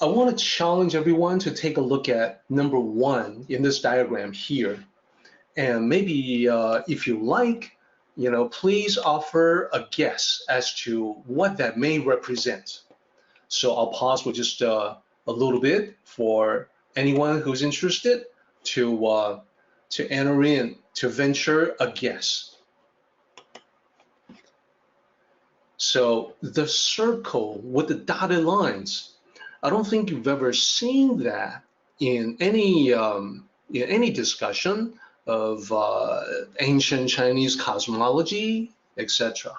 I want to challenge everyone to take a look at number 1 in this diagram here. And maybe if you like, please offer a guess as to what that may represent. So I'll pause for just a little bit for anyone who's interested to enter in, to venture a guess. So the circle with the dotted lines, I don't think you've ever seen that in any discussion of ancient Chinese cosmology, etc.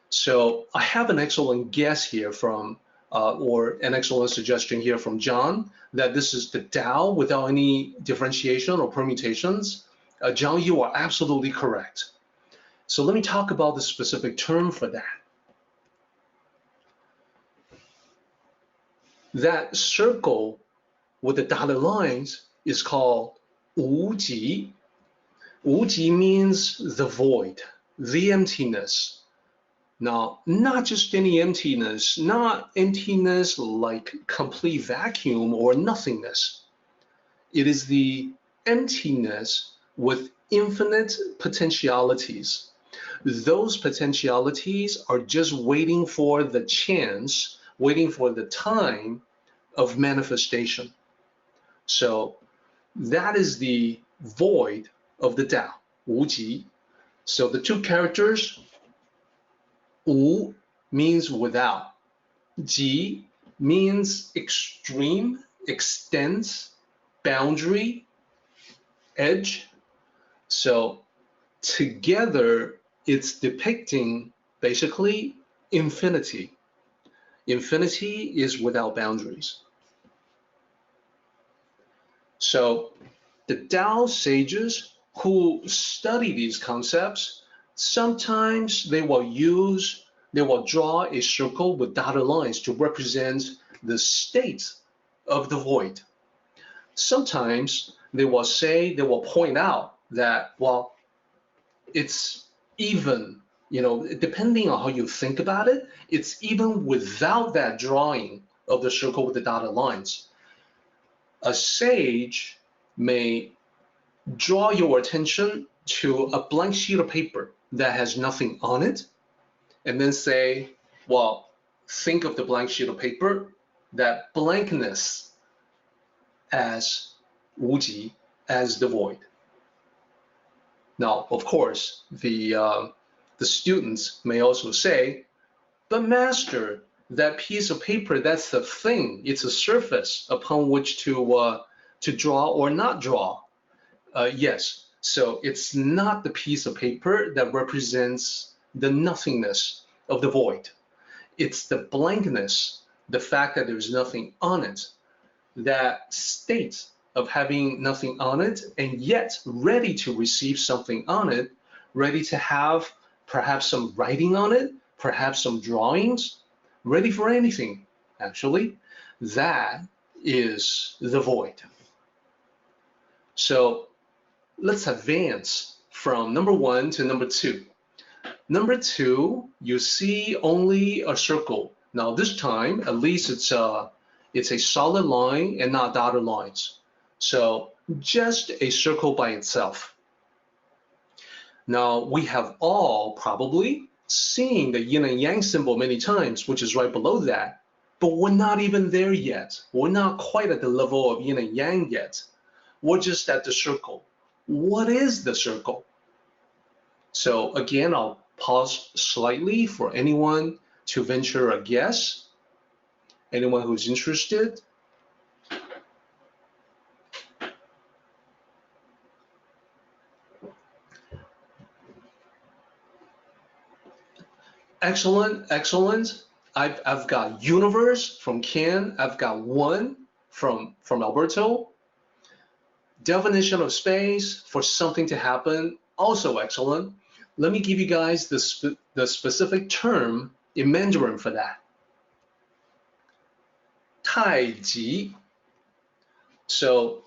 So I have an excellent guess here from, or an excellent suggestion here from John, that this is the Tao without any differentiation or permutations. John, you are absolutely correct. So let me talk about the specific term for that. That circle with the dotted lines is called Wu Ji. Wu Ji means the void, the emptiness. Now, not just any emptiness, not emptiness like complete vacuum or nothingness. It is the emptiness with infinite potentialities. Those potentialities are just waiting for the chance, waiting for the time of manifestation. So that is the void of the Tao, Wu Ji. So the two characters, Wu means without, Ji means extreme, extents, boundary, edge. So together it's depicting basically infinity. Infinity is without boundaries. So the Tao sages who study these concepts, sometimes they will draw a circle with dotted lines to represent the state of the void. Sometimes they will point out that, well, it's even, depending on how you think about it, it's even without that drawing of the circle with the dotted lines. A sage may draw your attention to a blank sheet of paper that has nothing on it, and then say, well, think of the blank sheet of paper, that blankness as Wu Ji, as the void. Now, of course, the students may also say, but master, that piece of paper, that's the thing. It's a surface upon which to draw or not draw. Yes, so it's not the piece of paper that represents the nothingness of the void. It's the blankness, the fact that there's nothing on it, that state of having nothing on it and yet ready to receive something on it, ready to have perhaps some writing on it, perhaps some drawings, ready for anything, actually. That is the void. So let's advance from number 1 to number 2. Number 2, you see only a circle. Now this time, at least it's a solid line and not dotted lines. So just a circle by itself. Now we have all probably seen the yin and yang symbol many times, which is right below that, but we're not even there yet. We're not quite at the level of yin and yang yet. We're just at the circle. What is the circle? So again, I'll pause slightly for anyone to venture a guess. Anyone who's interested. Excellent, excellent. I've got universe from Ken. I've got one from Alberto. Definition of space for something to happen, also excellent. Let me give you guys the specific term in Mandarin for that. Taichi. So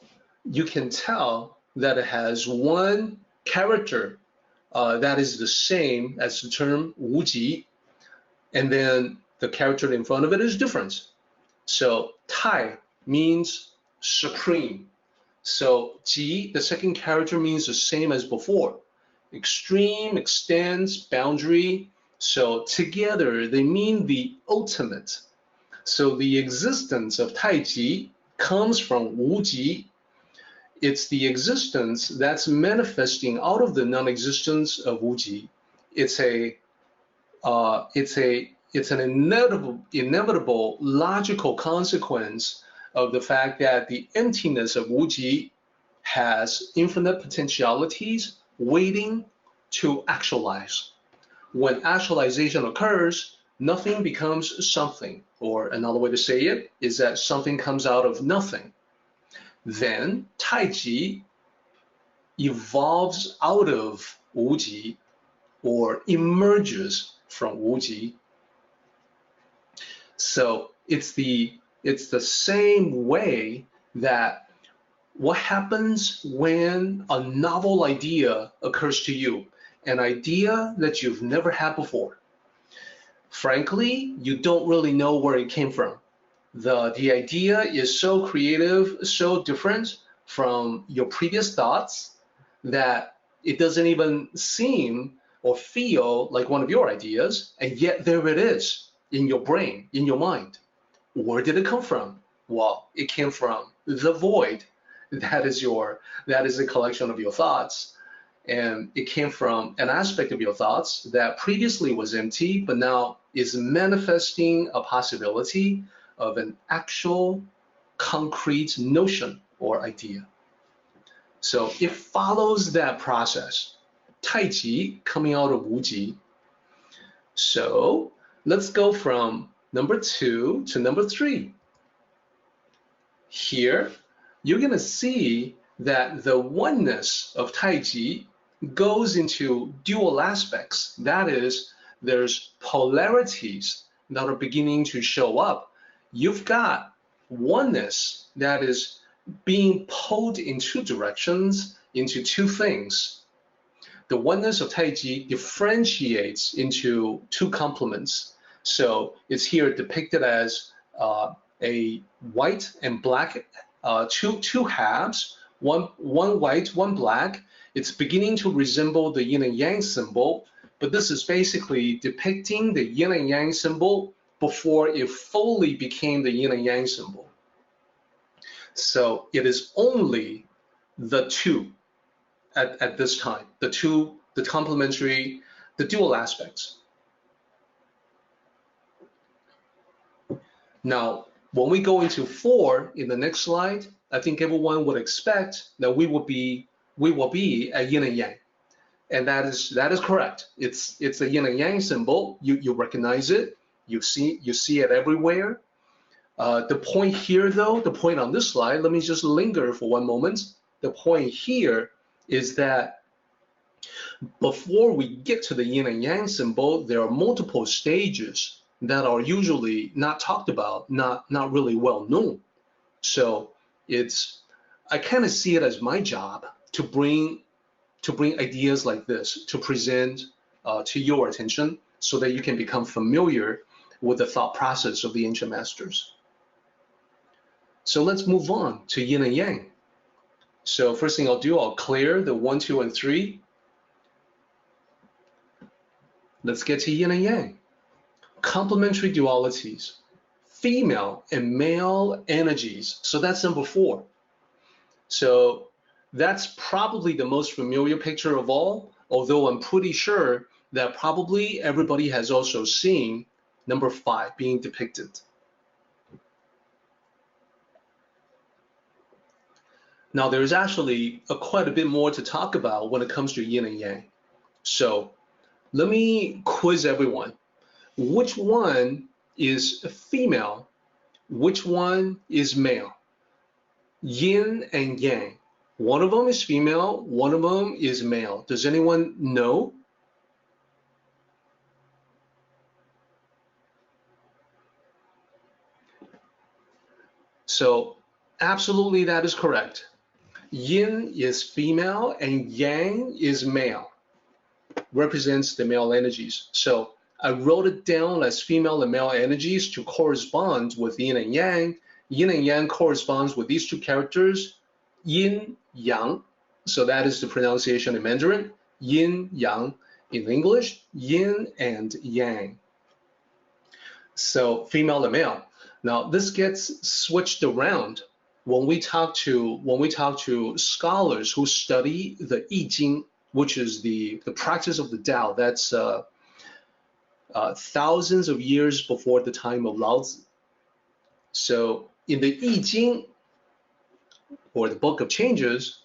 you can tell that it has one character that is the same as the term 无极, and then the character in front of it is different. So Tai means supreme. So Ji, the second character, means the same as before. Extreme, extends, boundary. So together they mean the ultimate. So the existence of Taichi comes from Wu Ji. It's the existence that's manifesting out of the non-existence of Wu Ji. It's an inevitable logical consequence of the fact that the emptiness of Wu Ji has infinite potentialities waiting to actualize. When actualization occurs, nothing becomes something, or another way to say it is that something comes out of nothing. Then Taichi evolves out of Wu Ji, or emerges from Wu Ji. So it's the same way that what happens when a novel idea occurs to you, an idea that you've never had before. Frankly, you don't really know where it came from. The idea is so creative, so different from your previous thoughts that it doesn't even seem or feel like one of your ideas, and yet there it is in your brain, in your mind. Where did it come from? Well, it came from the void. That is a collection of your thoughts, and it came from an aspect of your thoughts that previously was empty, but now is manifesting a possibility of an actual concrete notion or idea. So it follows that process. Taichi coming out of Wu Ji. So let's go from number 2 to number 3. Here, you're going to see that the oneness of Taichi goes into dual aspects. That is, there's polarities that are beginning to show up. You've got oneness that is being pulled in two directions, into two things. The oneness of Taichi differentiates into two complements. So it's here depicted as a white and black, two halves, one white, one black. It's beginning to resemble the yin and yang symbol, but this is basically depicting the yin and yang symbol before it fully became the yin and yang symbol. So it is only the two at this time, the complementary, the dual aspects. Now, when we go into 4 in the next slide, I think everyone would expect that we will be a yin and yang, and that is correct. It's a yin and yang symbol. You recognize it. You see it everywhere. The point here, though, the point on this slide, let me just linger for one moment. The point here is that before we get to the yin and yang symbol, there are multiple stages that are usually not talked about, not really well known. So I kind of see it as my job to bring ideas like this to present to your attention, so that you can become familiar with the thought process of the ancient masters. So let's move on to yin and yang. So first thing I'll do, I'll clear the 1, 2, and 3. Let's get to yin and yang. Complementary dualities, female and male energies. So that's number 4. So that's probably the most familiar picture of all, although I'm pretty sure that probably everybody has also seen number 5 being depicted. Now, there's actually quite a bit more to talk about when it comes to yin and yang. So let me quiz everyone. Which one is female, which one is male? Yin and Yang. One of them is female, one of them is male. Does anyone know? So absolutely that is correct. Yin is female and Yang is male, represents the male energies. So I wrote it down as female and male energies to correspond with Yin and Yang. Yin and Yang corresponds with these two characters, Yin, Yang. So that is the pronunciation in Mandarin. Yin, Yang. In English, Yin and Yang. So female and male. Now this gets switched around when we talk to scholars who study the I Ching, which is the practice of the Tao. That's thousands of years before the time of Lao Tzu. So in the I Ching, or the Book of Changes,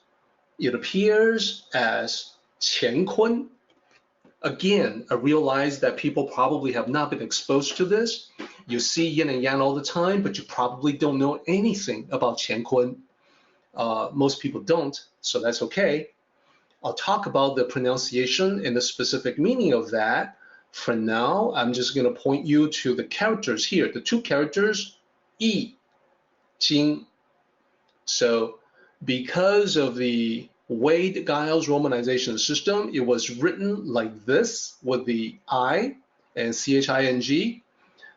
it appears as Qiankun. Again, I realize that people probably have not been exposed to this. You see Yin and Yang all the time, but you probably don't know anything about Qiankun. Most people don't, so that's okay. I'll talk about the pronunciation and the specific meaning of that. For now, I'm just going to point you to the characters here, the two characters, I, Jing. So because of the Wade-Giles romanization system, it was written like this with the I and CHING.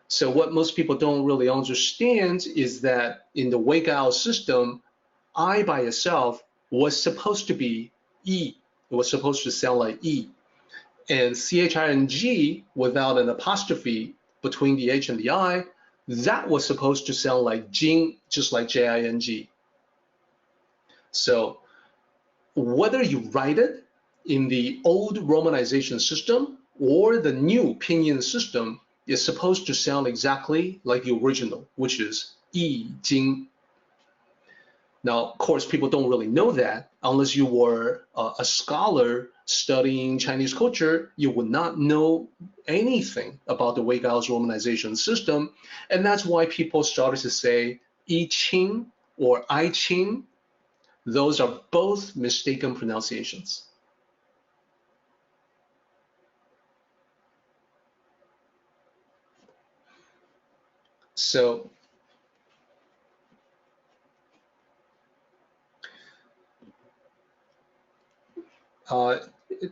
So what most people don't really understand is that in the Wade-Giles system, I by itself was supposed to be E. It was supposed to sound like E. And CHING without an apostrophe between the H and the I, that was supposed to sound like Jing, just like JING. So whether you write it in the old romanization system or the new pinyin system, is supposed to sound exactly like the original, which is Yi Jing. Now, of course, people don't really know that unless you were a scholar studying Chinese culture. You would not know anything about the Wade-Giles romanization system, and that's why people started to say I Ching or I Ching. Those are both mistaken pronunciations. So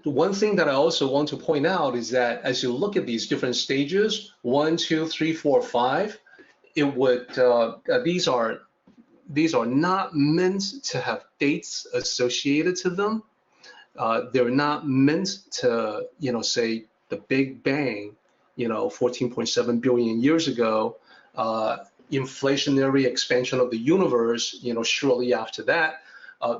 one thing that I also want to point out is that as you look at these different stages, 1, 2, 3, 4, 5, it would these are not meant to have dates associated to them. They're not meant to, say the Big Bang, 14.7 billion years ago, inflationary expansion of the universe, shortly after that.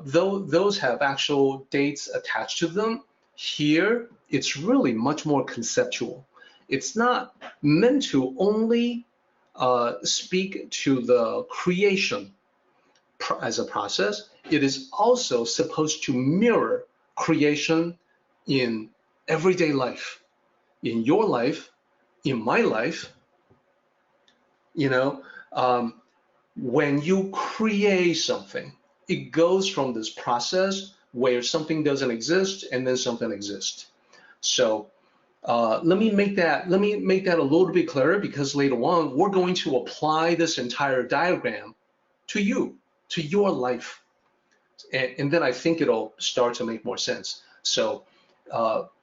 Though those have actual dates attached to them, here it's really much more conceptual. It's not meant to only speak to the creation as a process. It is also supposed to mirror creation in everyday life, in your life, in my life. When you create something, it goes from this process where something doesn't exist and then something exists. So let me make that a little bit clearer, because later on we're going to apply this entire diagram to you, to your life, and then I think it'll start to make more sense. So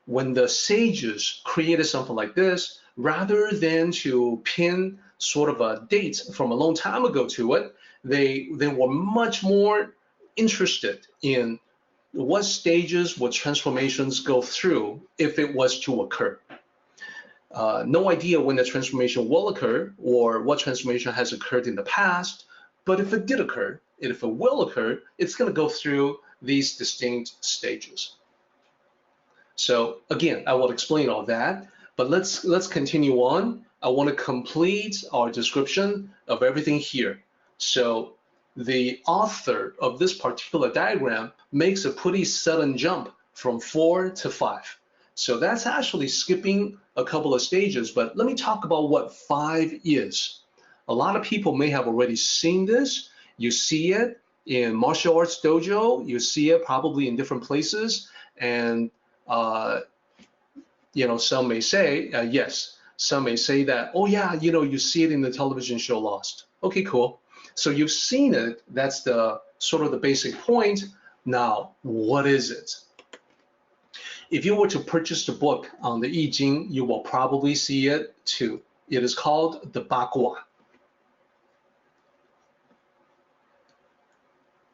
when the sages created something like this, rather than to pin sort of a date from a long time ago to it, they were much more interested in what stages would transformations go through if it was to occur. No idea when the transformation will occur or what transformation has occurred in the past, but if it did occur, and if it will occur, it's going to go through these distinct stages. So again, I will explain all that, but let's continue on. I want to complete our description of everything here. So the author of this particular diagram makes a pretty sudden jump from 4 to 5. So that's actually skipping a couple of stages, but let me talk about what 5 is. A lot of people may have already seen this. You see it in martial arts dojo. You see it probably in different places. And, some may say, yes. Some may say that, oh yeah, you see it in the television show Lost. Okay, cool. So you've seen it. That's the sort of the basic point. Now, what is it? If you were to purchase the book on the I Ching, you will probably see it too. It is called the Bagua.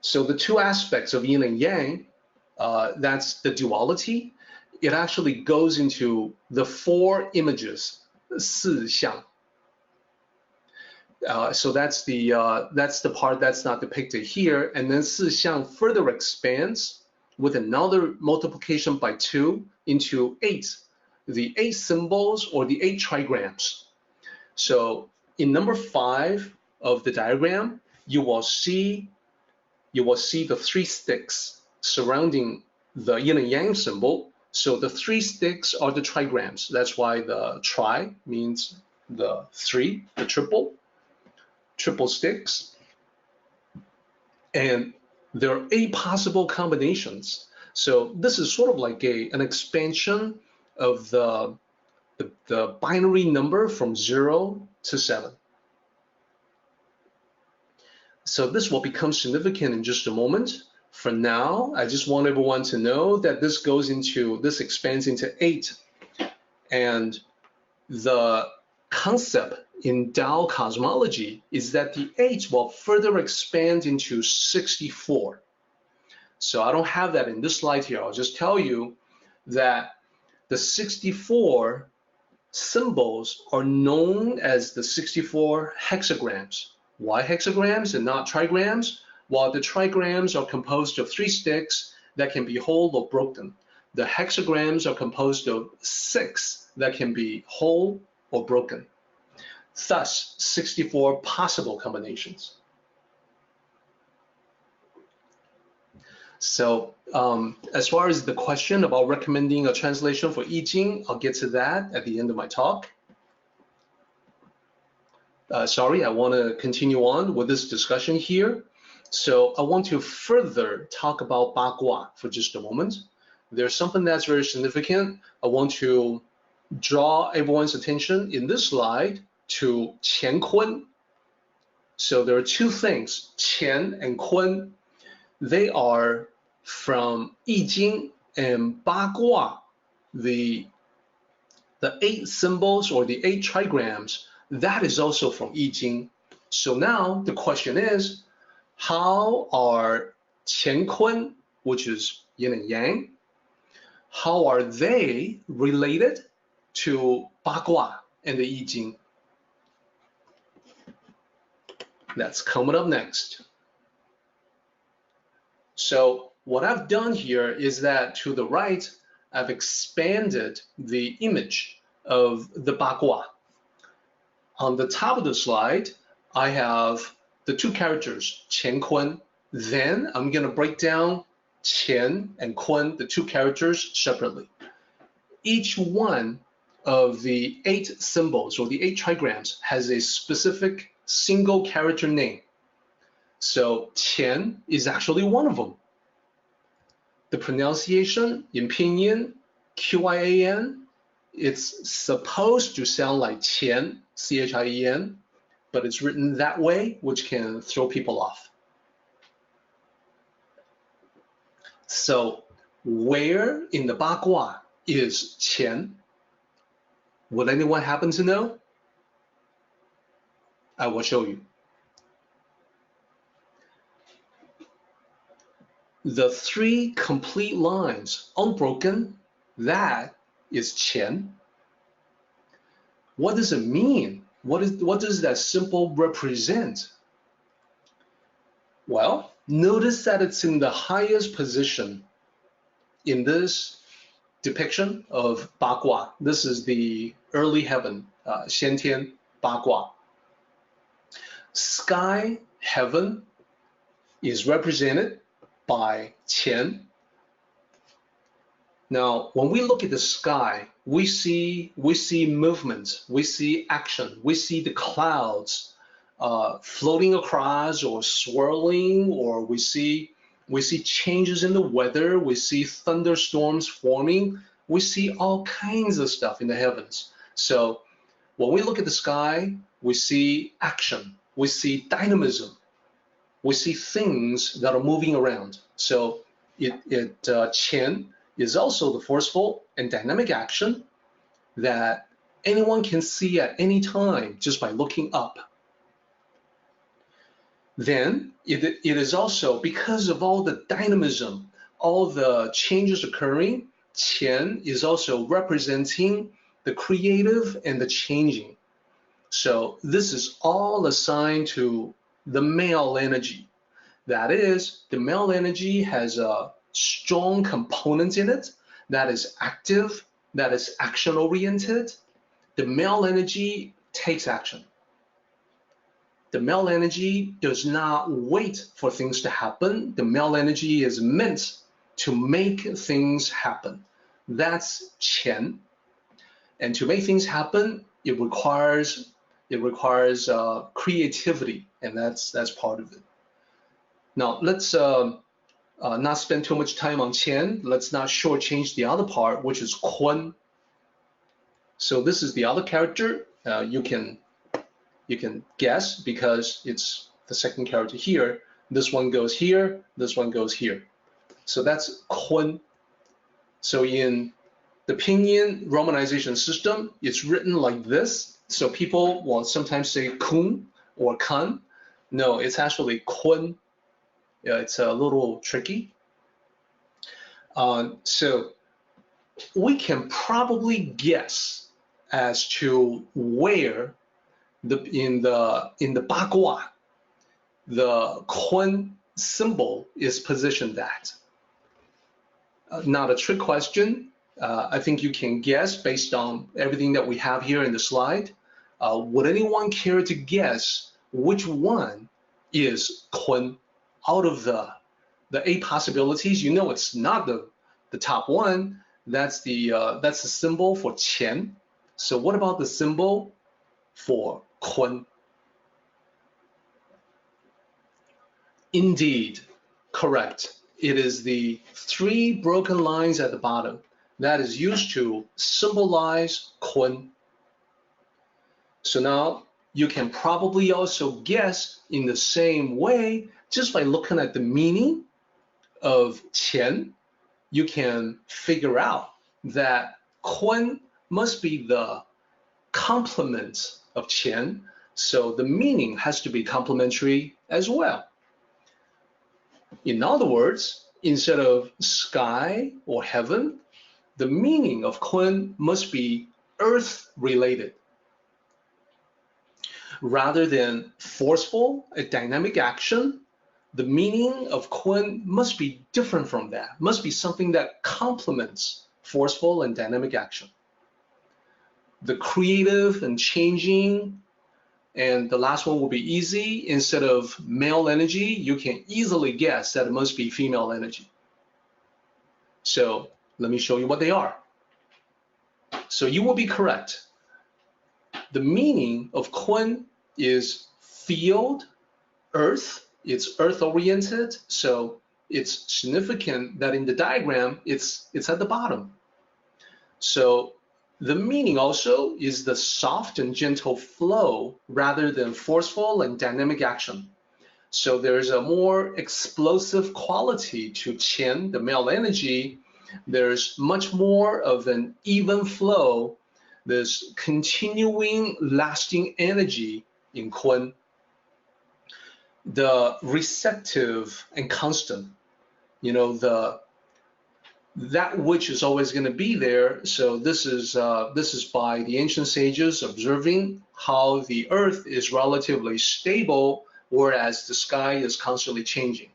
So the two aspects of yin and yang, that's the duality. It actually goes into the 4 images, 四相. So that's the part that's not depicted here, and then 四相 further expands with another multiplication by 2 into 8, the 8 symbols or the 8 trigrams. So in number 5 of the diagram, you will see the 3 sticks surrounding the yin and yang symbol. So the 3 sticks are the trigrams. That's why the tri means the 3, the triple sticks. And there are 8 possible combinations. So this is sort of like an expansion of the binary number from 0 to 7. So this will become significant in just a moment. For now, I just want everyone to know that this expands into 8. And the concept in Tao cosmology is that the 8 will further expand into 64. So I don't have that in this slide here. I'll just tell you that the 64 symbols are known as the 64 hexagrams. Why hexagrams and not trigrams? While the trigrams are composed of 3 sticks that can be whole or broken, the hexagrams are composed of 6 that can be whole or broken. Thus, 64 possible combinations. So as far as the question about recommending a translation for I Ching, I'll get to that at the end of my talk. Sorry, I want to continue on with this discussion here. So I want to further talk about Bagua for just a moment. There's something that's very significant. I want to draw everyone's attention in this slide to Qian Kun. So there are 2 things, Qian and Kun. They are from I Ching and Bagua, the 8 symbols or the 8 trigrams. That is also from I Ching. So now the question is, how are Qian Kun, which is yin and yang, how are they related to Bagua and the I Ching? That's coming up next. So what I've done here is that to the right, I've expanded the image of the Bagua. On the top of the slide, I have the 2 characters, Qian Kun. Then I'm going to break down Qian and Kun, the 2 characters, separately. Each one of the 8 symbols or the 8 trigrams has a specific single character name. So Qian is actually one of them. The pronunciation in pinyin, Qian, it's supposed to sound like Qian, Chien, but it's written that way, which can throw people off. So where in the Bagua is Qian? Would anyone happen to know? I will show you. The 3 complete lines, unbroken, that is Qian. What does it mean? What does that symbol represent? Well, notice that it's in the highest position in this depiction of Bagua. This is the early heaven, 先天 Bagua. Sky, heaven, is represented by Qian. Now, when we look at the sky, we see movement, we see action, we see the clouds floating across or swirling, or we see changes in the weather, we see thunderstorms forming, we see all kinds of stuff in the heavens. So when we look at the sky, we see action, we see dynamism, we see things that are moving around. So Qian is also the forceful and dynamic action that anyone can see at any time just by looking up. Then it is also, because of all the dynamism, all the changes occurring, Qian is also representing the creative and the changing. So this is all assigned to the male energy. That is, the male energy has a strong component in it that is active, that is action-oriented. The male energy takes action. The male energy does not wait for things to happen. The male energy is meant to make things happen. That's Qian. And to make things happen, it requires creativity, and that's part of it. Now let's not spend too much time on Qian. Let's not shortchange the other part, which is Kun. So this is the other character. You can guess because it's the second character here. This one goes here. This one goes here. So that's Kun. So in the pinyin romanization system, it's written like this. So people will sometimes say Kun or Kan. No, it's actually Kun. Yeah, it's a little tricky. So we can probably guess as to where in the Bagua the Kun symbol is positioned at. Not a trick question. I think you can guess based on everything that we have here in the slide. Would anyone care to guess which one is Kun? Out of the 8 possibilities, you know it's not the top one. That's the symbol for Qian. So what about the symbol for Kun? Indeed, correct. It is the 3 broken lines at the bottom that is used to symbolize Kun. So now you can probably also guess in the same way just by looking at the meaning of Qian. You can figure out that Kun must be the complement of Qian, so the meaning has to be complementary as well. In other words, instead of sky or heaven, the meaning of Kun must be earth-related. Rather than forceful, a dynamic action, the meaning of Kun must be different from that, must be something that complements forceful and dynamic action. The creative and changing, and the last one will be easy. Instead of male energy, you can easily guess that it must be female energy. So let me show you what they are. So you will be correct. The meaning of Kun is field, earth. It's earth-oriented, so it's significant that in the diagram it's at the bottom. So the meaning also is the soft and gentle flow rather than forceful and dynamic action. So there's a more explosive quality to Qian, the male energy. There's much more of an even flow, this continuing, lasting energy in Kun. The receptive and constant, you know, that which is always going to be there. So this is by the ancient sages observing how the earth is relatively stable, whereas the sky is constantly changing.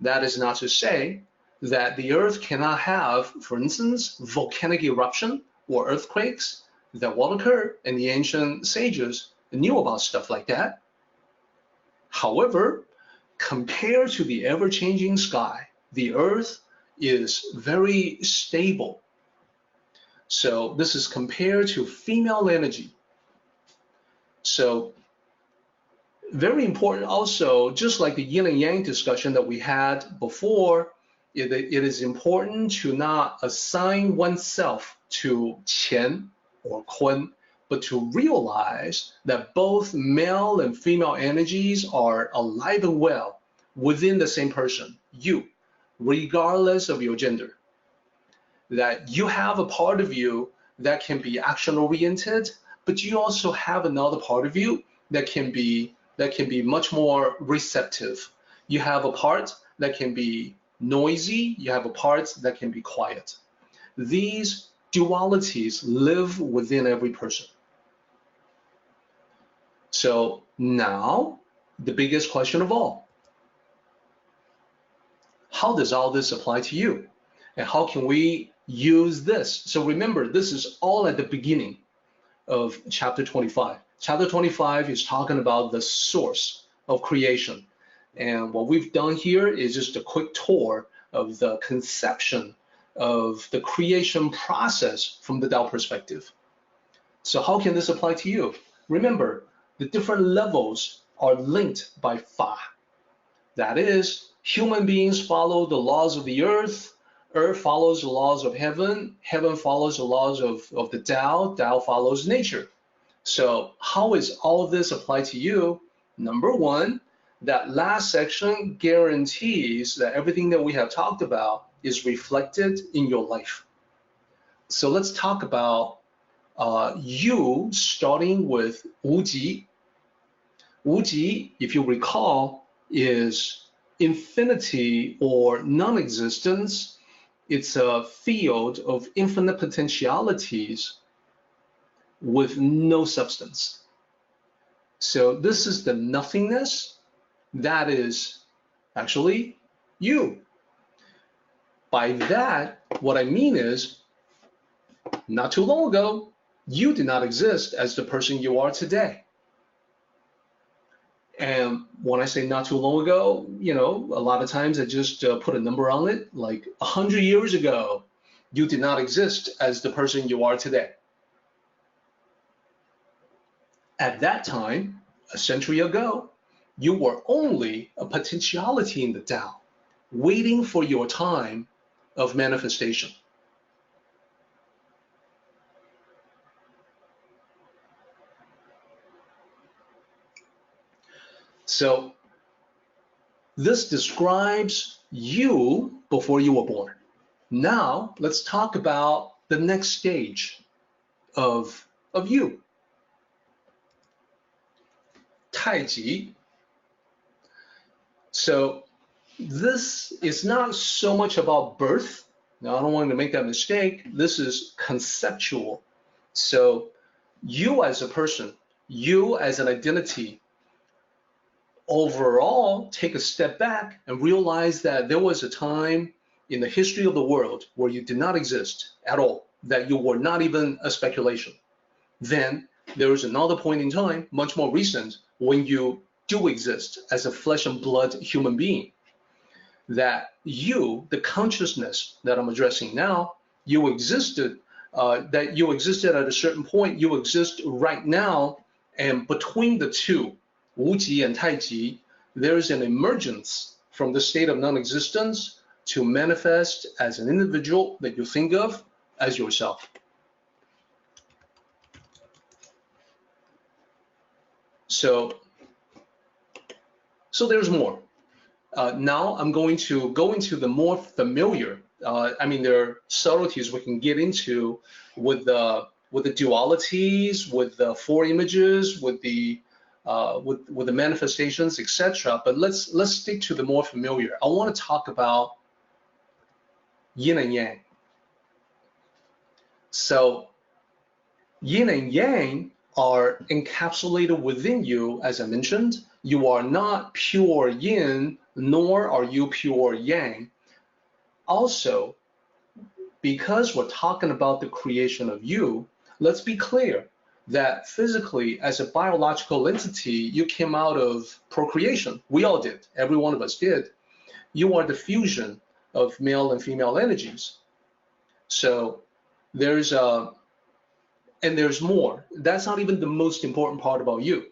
That is not to say that the earth cannot have, for instance, volcanic eruption or earthquakes that will occur, and the ancient sages knew about stuff like that. However, compared to the ever-changing sky, the earth is very stable. So this is compared to female energy. So very important also, just like the yin and yang discussion that we had before, it is important to not assign oneself to qian or kun, but to realize that both male and female energies are alive and well within the same person, you, regardless of your gender. That you have a part of you that can be action-oriented, but you also have another part of you that can be much more receptive. You have a part that can be noisy, you have a part that can be quiet. These dualities live within every person. So now, the biggest question of all, how does all this apply to you? And how can we use this? So remember, this is all at the beginning of chapter 25. Chapter 25 is talking about the source of creation. And what we've done here is just a quick tour of the conception of the creation process from the Tao perspective. So how can this apply to you? Remember, the different levels are linked by Fa. That is, human beings follow the laws of the earth follows the laws of heaven follows the laws of the Tao follows nature. So how is all of this applied to you? Number one, that last section guarantees that everything that we have talked about is reflected in your life. So let's talk about you, starting with Wuji. Wuji, if you recall, is infinity or non-existence. It's a field of infinite potentialities with no substance. So this is the nothingness that is actually you. By that, what I mean is, not too long ago, you did not exist as the person you are today. And when I say not too long ago, you know, a lot of times I just put a number on it, like 100 years ago, you did not exist as the person you are today. At that time, a century ago, you were only a potentiality in the Tao, waiting for your time of manifestation. So this describes you before you were born. Now let's talk about the next stage of you. Taichi. So this is not so much about birth. Now I don't want to make that mistake. This is conceptual. So you as a person, you as an identity, overall take a step back and realize that there was a time in the history of the world where you did not exist at all, that you were not even a speculation. Then there is another point in time, much more recent, when you do exist as a flesh and blood human being, that you, the consciousness that I'm addressing now, you existed, that you existed at a certain point, you exist right now, and between the two, Wuji and Taichi, there is an emergence from the state of non-existence to manifest as an individual that you think of as yourself. So there's more. Now I'm going to go into the more familiar. I mean, there are subtleties we can get into with the dualities, with the four images, with the manifestations, etc. But let's stick to the more familiar. I want to talk about yin and yang. So yin and yang are encapsulated within you, as I mentioned. You are not pure yin, nor are you pure yang. Also, because we're talking about the creation of you, let's be clear that physically, as a biological entity, you came out of procreation. We all did. Every one of us did. You are the fusion of male and female energies. So there's more. That's not even the most important part about you.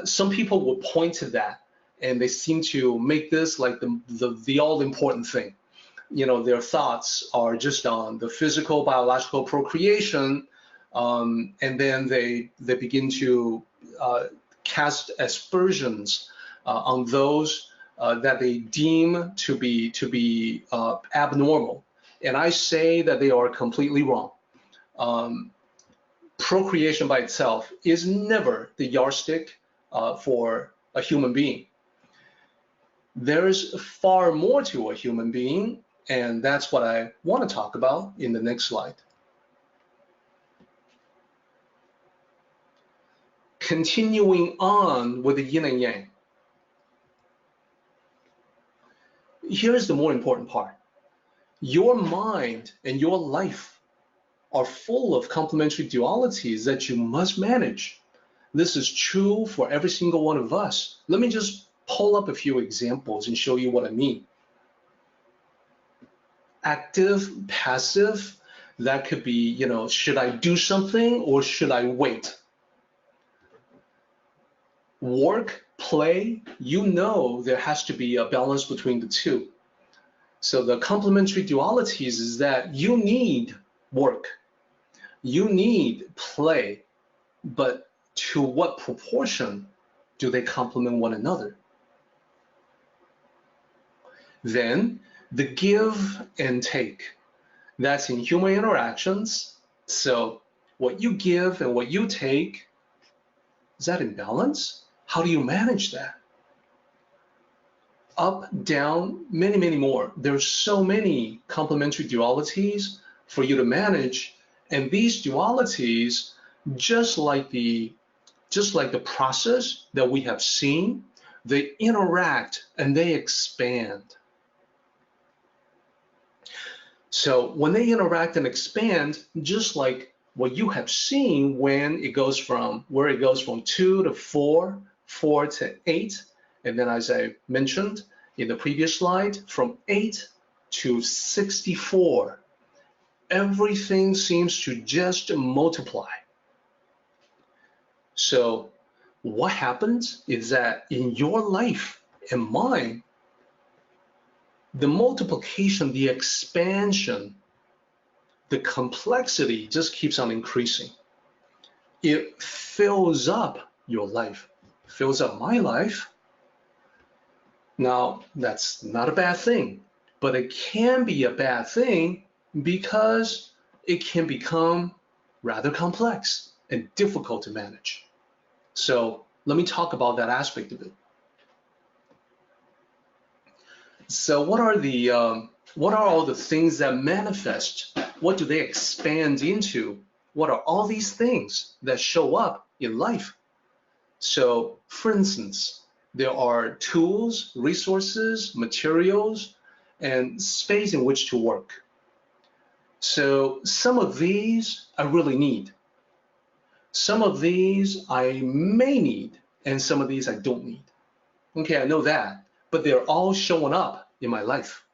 Some people will point to that, and they seem to make this like the all-important thing. You know, their thoughts are just on the physical, biological procreation, and then they begin to cast aspersions on those that they deem to be abnormal. And I say that they are completely wrong. Procreation by itself is never the yardstick for a human being. There's far more to a human being, and that's what I want to talk about in the next slide. Continuing on with the yin and yang. Here's the more important part. Your mind and your life are full of complementary dualities that you must manage. This is true for every single one of us. Let me just pull up a few examples and show you what I mean. Active, passive, that could be, you know, should I do something or should I wait? Work, play, you know there has to be a balance between the two. So the complementary dualities is that you need work, you need play, but to what proportion do they complement one another? Then the give and take, that's in human interactions. So what you give and what you take, is that in balance? How do you manage that? Up, down, many, many more. There's so many complementary dualities for you to manage, and these dualities, just like the process that we have seen, they interact and they expand. So when they interact and expand, just like what you have seen when it goes from 2 to 4, 4 to 8, and then as I mentioned in the previous slide, from 8 to 64, everything seems to just multiply. So what happens is that in your life and mine, the multiplication, the expansion, the complexity just keeps on increasing. It fills up your life, fills up my life. Now, that's not a bad thing, but it can be a bad thing because it can become rather complex and difficult to manage. So let me talk about that aspect of it. So what are all the things that manifest? What do they expand into? What are all these things that show up in life? So for instance, there are tools, resources, materials, and space in which to work. So some of these I really need. Some of these I may need, and some of these I don't need. Okay, I know that, but they're all showing up in my life.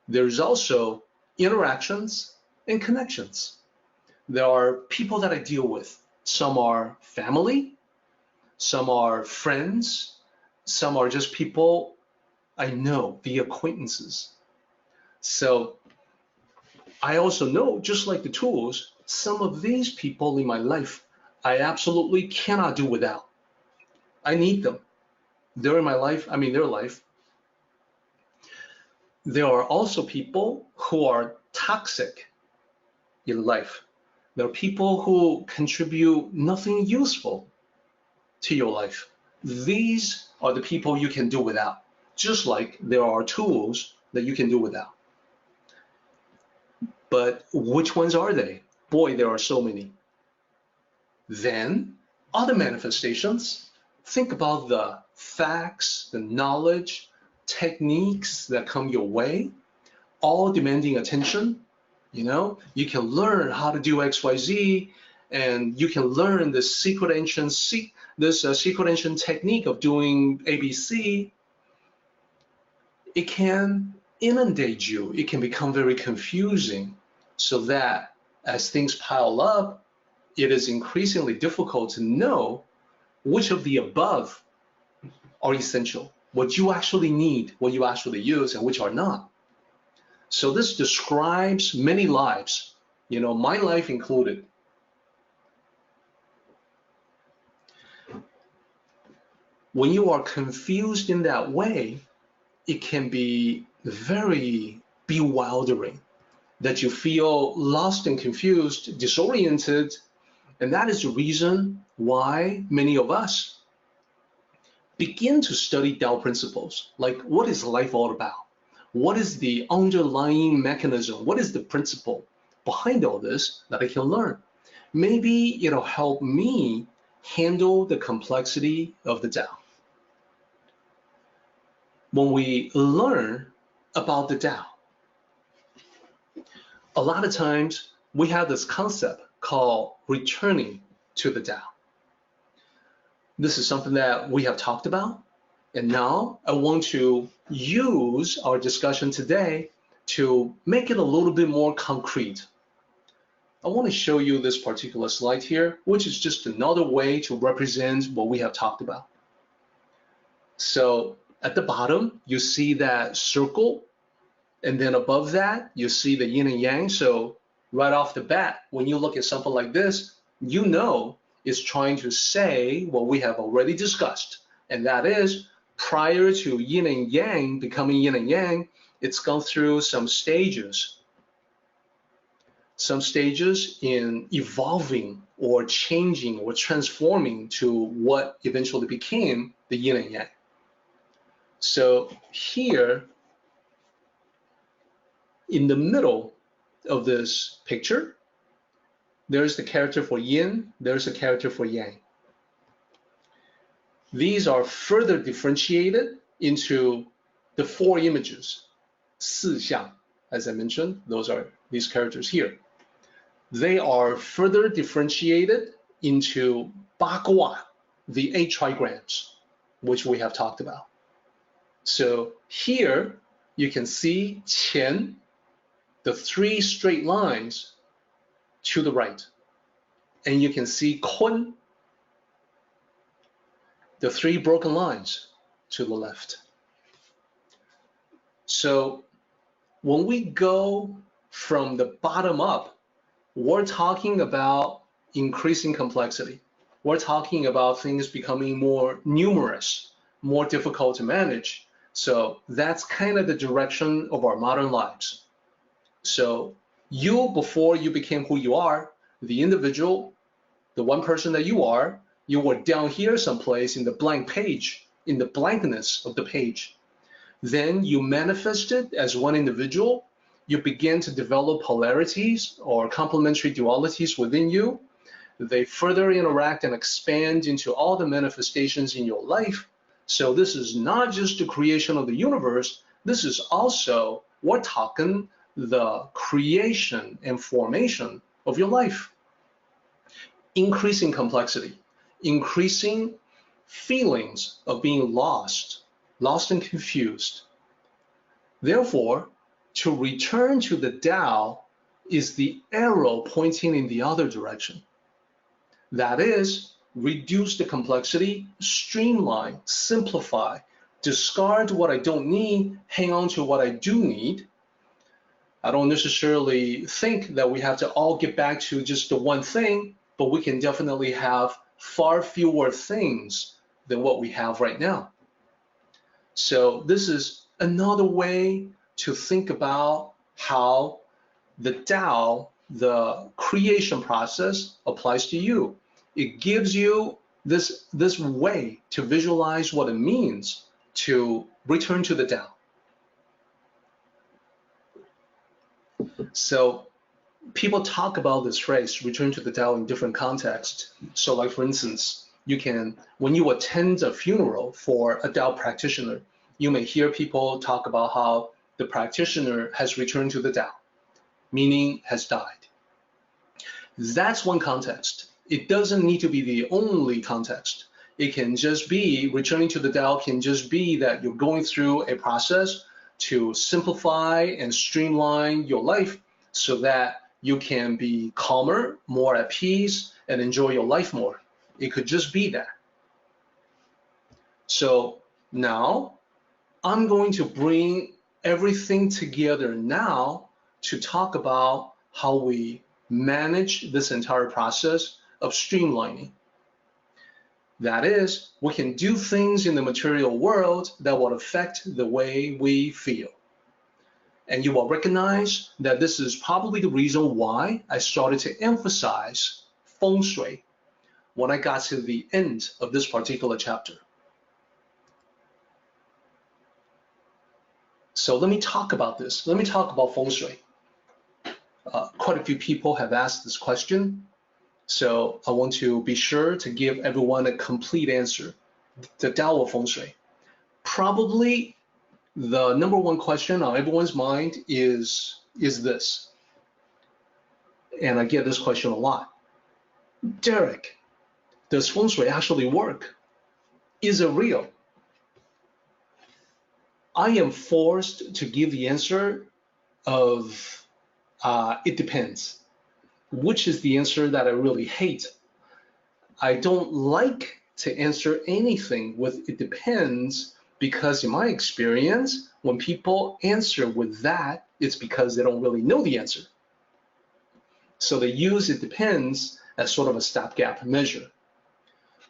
There's also interactions and connections. There are people that I deal with. Some are family, some are friends, some are just people I know, the acquaintances. So I also know, just like the tools, some of these people in my life I absolutely cannot do without. I need them. They're in my life, I'm in their life. There are also people who are toxic in life. There are people who contribute nothing useful to your life. These are the people you can do without, just like there are tools that you can do without. But which ones are they? Boy, there are so many. Then other manifestations, think about the facts, the knowledge, techniques that come your way, all demanding attention. You know, you can learn how to do XYZ, and you can learn the secret ancient technique of doing ABC. it can inundate you. It can become very confusing, so that as things pile up, it is increasingly difficult to know which of the above are essential, what you actually need, what you actually use, and which are not. So this describes many lives, my life included. When you are confused in that way, it can be very bewildering, that you feel lost and confused, disoriented, and that is the reason why many of us begin to study Tao principles, like what is life all about? What is the underlying mechanism? What is the principle behind all this that I can learn? Maybe it'll help me handle the complexity of the Tao. When we learn about the Tao, a lot of times we have this concept called returning to the Tao. This is something that we have talked about, and now I want to use our discussion today to make it a little bit more concrete. I want to show you this particular slide here, which is just another way to represent what we have talked about. So at the bottom, you see that circle, and then above that, you see the yin and yang. So right off the bat, when you look at something like this, you know it's trying to say what we have already discussed, and that is, prior to yin and yang becoming yin and yang, it's gone through some stages in evolving or changing or transforming to what eventually became the yin and yang. So here, in the middle of this picture, there's the character for yin, there's a character for yang. These are further differentiated into the four images, 四象, as I mentioned, those are these characters here. They are further differentiated into 八卦, the 8 trigrams, which we have talked about. So here you can see 乾, the 3 straight lines to the right, and you can see 坤, the 3 broken lines to the left. So when we go from the bottom up, we're talking about increasing complexity. We're talking about things becoming more numerous, more difficult to manage. So that's kind of the direction of our modern lives. So you, before you became who you are, the individual, the one person that you were down here someplace in the blank page, in the blankness of the page. Then you manifested as one individual. You begin to develop polarities or complementary dualities within you. They further interact and expand into all the manifestations in your life. So this is not just the creation of the universe. This is also, we're talking the creation and formation of your life. Increasing complexity, increasing feelings of being lost and confused. Therefore, to return to the Tao is the arrow pointing in the other direction. That is, reduce the complexity, streamline, simplify, discard what I don't need, hang on to what I do need. I don't necessarily think that we have to all get back to just the one thing, but we can definitely have far fewer things than what we have right now. So this is another way to think about how the Tao, the creation process, applies to you. It gives you this way to visualize what it means to return to the Tao. So people talk about this phrase, return to the Tao, in different contexts. So like, for instance, you can, when you attend a funeral for a Tao practitioner, you may hear people talk about how the practitioner has returned to the Tao, meaning has died. That's one context. It doesn't need to be the only context. It can just be, returning to the Tao can just be that you're going through a process to simplify and streamline your life so that you can be calmer, more at peace, and enjoy your life more. It could just be that. So now I'm going to bring everything together now to talk about how we manage this entire process of streamlining. That is, we can do things in the material world that will affect the way we feel. And you will recognize that this is probably the reason why I started to emphasize Feng Shui when I got to the end of this particular chapter. So let me talk about this. Let me talk about Feng Shui. Quite a few people have asked this question, so I want to be sure to give everyone a complete answer. The Tao of Feng Shui. Probably the number one question on everyone's mind is this. And I get this question a lot. Derek, does Feng Shui actually work? Is it real? I am forced to give the answer of it depends, which is the answer that I really hate. I don't like to answer anything with it depends because in my experience, when people answer with that, it's because they don't really know the answer. So they use it depends as sort of a stopgap measure.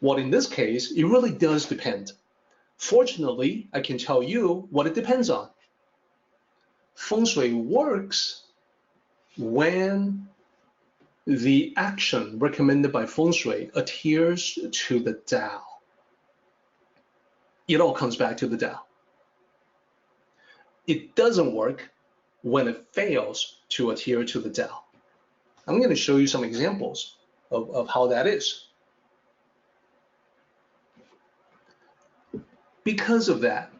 Well, in this case, it really does depend. Fortunately, I can tell you what it depends on. Feng Shui works when the action recommended by Feng Shui adheres to the Tao. It all comes back to the Tao. It doesn't work when it fails to adhere to the Tao. I'm going to show you some examples of how that is. Because of that,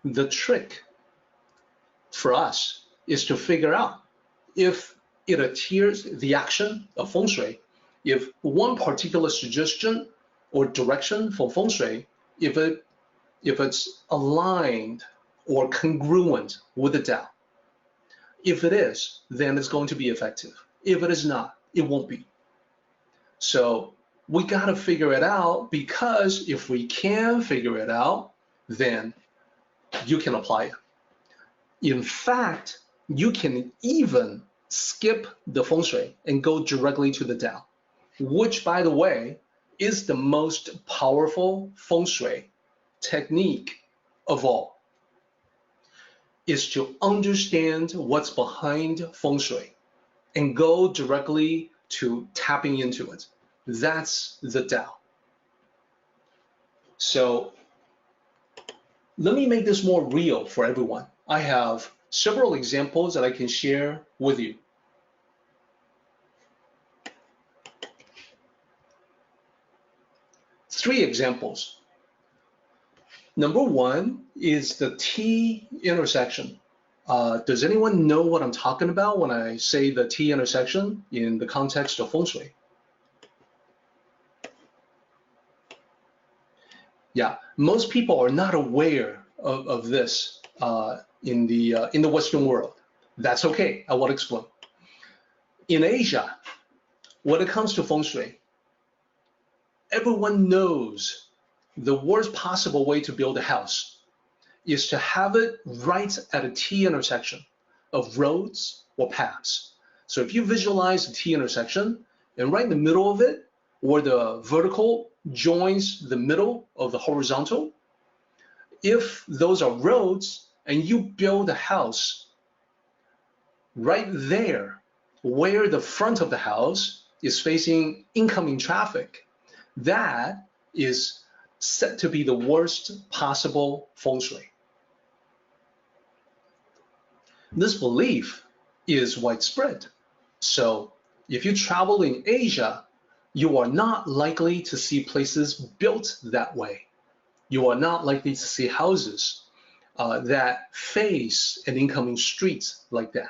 the trick for us is to figure out if it adheres the action of Feng Shui, if one particular suggestion or direction for Feng Shui, if it's aligned or congruent with the Tao. If it is, then it's going to be effective. If it is not, it won't be. So we got to figure it out, because if we can figure it out, then you can apply it. In fact, you can even skip the Feng Shui and go directly to the Tao, which, by the way, is the most powerful Feng Shui technique of all, is to understand what's behind Feng Shui and go directly to tapping into it. That's the Tao. So let me make this more real for everyone. I have several examples that I can share with you. Three examples. Number one is the T intersection. Does anyone know what I'm talking about when I say the T intersection in the context of Feng Shui? Yeah, most people are not aware of this in the Western world. That's okay, I will explain. In Asia, when it comes to Feng Shui, everyone knows the worst possible way to build a house is to have it right at a T intersection of roads or paths. So if you visualize a T intersection, and right in the middle of it, where the vertical joins the middle of the horizontal, if those are roads and you build a house right there where the front of the house is facing incoming traffic, that is said to be the worst possible Feng Shui. This belief is widespread. So if you travel in Asia, you are not likely to see places built that way. You are not likely to see houses that face an incoming street like that.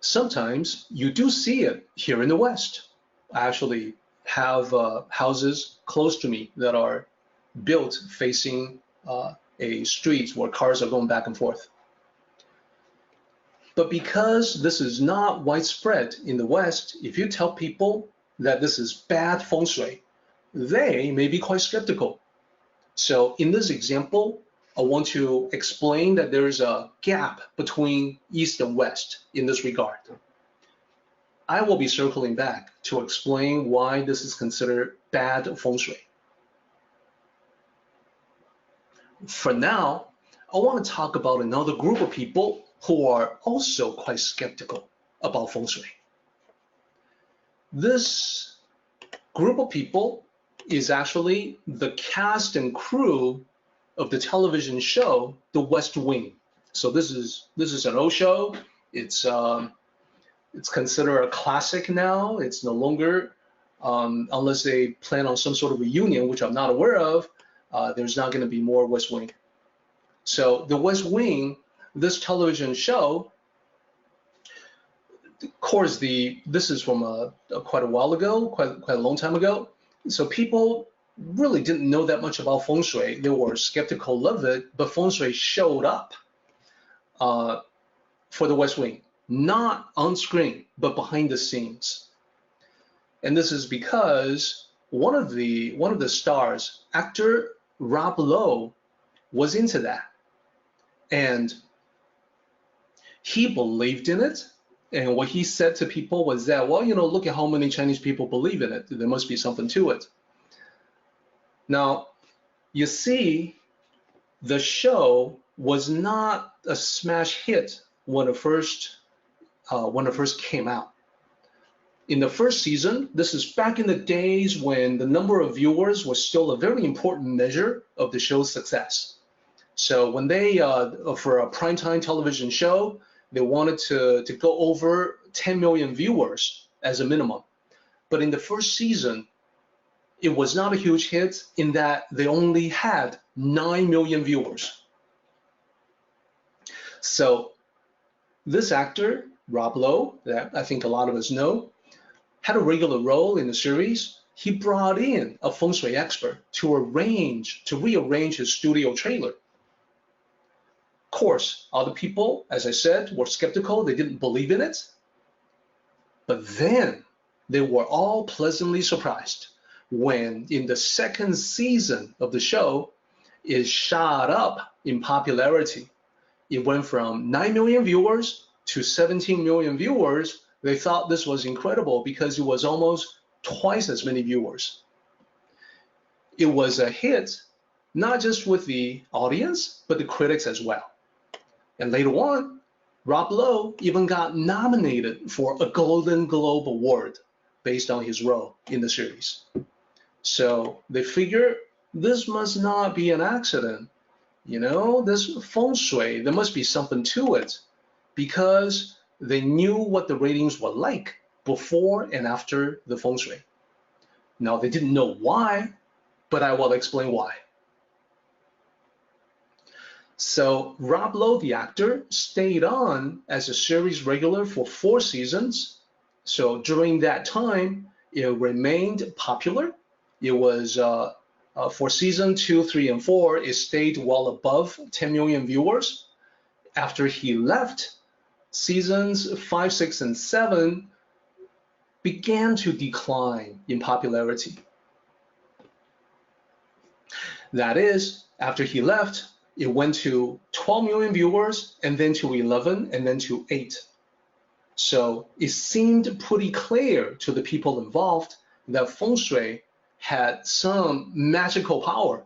Sometimes you do see it here in the West. I actually have houses close to me that are built facing a street where cars are going back and forth. But because this is not widespread in the West, if you tell people that this is bad feng shui, they may be quite skeptical. So in this example, I want to explain that there is a gap between East and West in this regard. I will be circling back to explain why this is considered bad feng shui. For now, I want to talk about another group of people who are also quite skeptical about feng shui. This group of people is actually the cast and crew of the television show The West Wing. So this is an old show. It's considered a classic now. It's no longer, unless they plan on some sort of reunion, which I'm not aware of, there's not going to be more West Wing. So The West Wing, this television show, of course, this is from quite a while ago, quite a long time ago. So people really didn't know that much about feng shui. They were skeptical of it, but feng shui showed up for The West Wing, not on screen, but behind the scenes. And this is because one of the stars, actor Rob Lowe, was into that, and he believed in it. And what he said to people was that, well, you know, look at how many Chinese people believe in it. There must be something to it. Now, you see, the show was not a smash hit when it first came out. In the first season, this is back in the days when the number of viewers was still a very important measure of the show's success. So when they, for a primetime television show, they wanted to go over 10 million viewers as a minimum. But in the first season, it was not a huge hit in that they only had 9 million viewers. So this actor, Rob Lowe, that I think a lot of us know, had a regular role in the series. He brought in a feng shui expert to rearrange his studio trailer. Of course, other people, as I said, were skeptical. They didn't believe in it. But then they were all pleasantly surprised when in the second season of the show, it shot up in popularity. It went from 9 million viewers to 17 million viewers. They thought this was incredible because it was almost twice as many viewers. It was a hit, not just with the audience, but the critics as well. And later on, Rob Lowe even got nominated for a Golden Globe Award based on his role in the series. So they figure this must not be an accident. You know, this feng shui, there must be something to it, because they knew what the ratings were like before and after the feng shui. Now, they didn't know why, but I will explain why. So Rob Lowe, the actor, stayed on as a series regular for 4 seasons. So during that time, it remained popular. It was, for season 2, 3, and 4, it stayed well above 10 million viewers. After he left, seasons 5, 6, and 7 began to decline in popularity. That is, after he left, it went to 12 million viewers, and then to 11, and then to 8. So it seemed pretty clear to the people involved that feng shui had some magical power,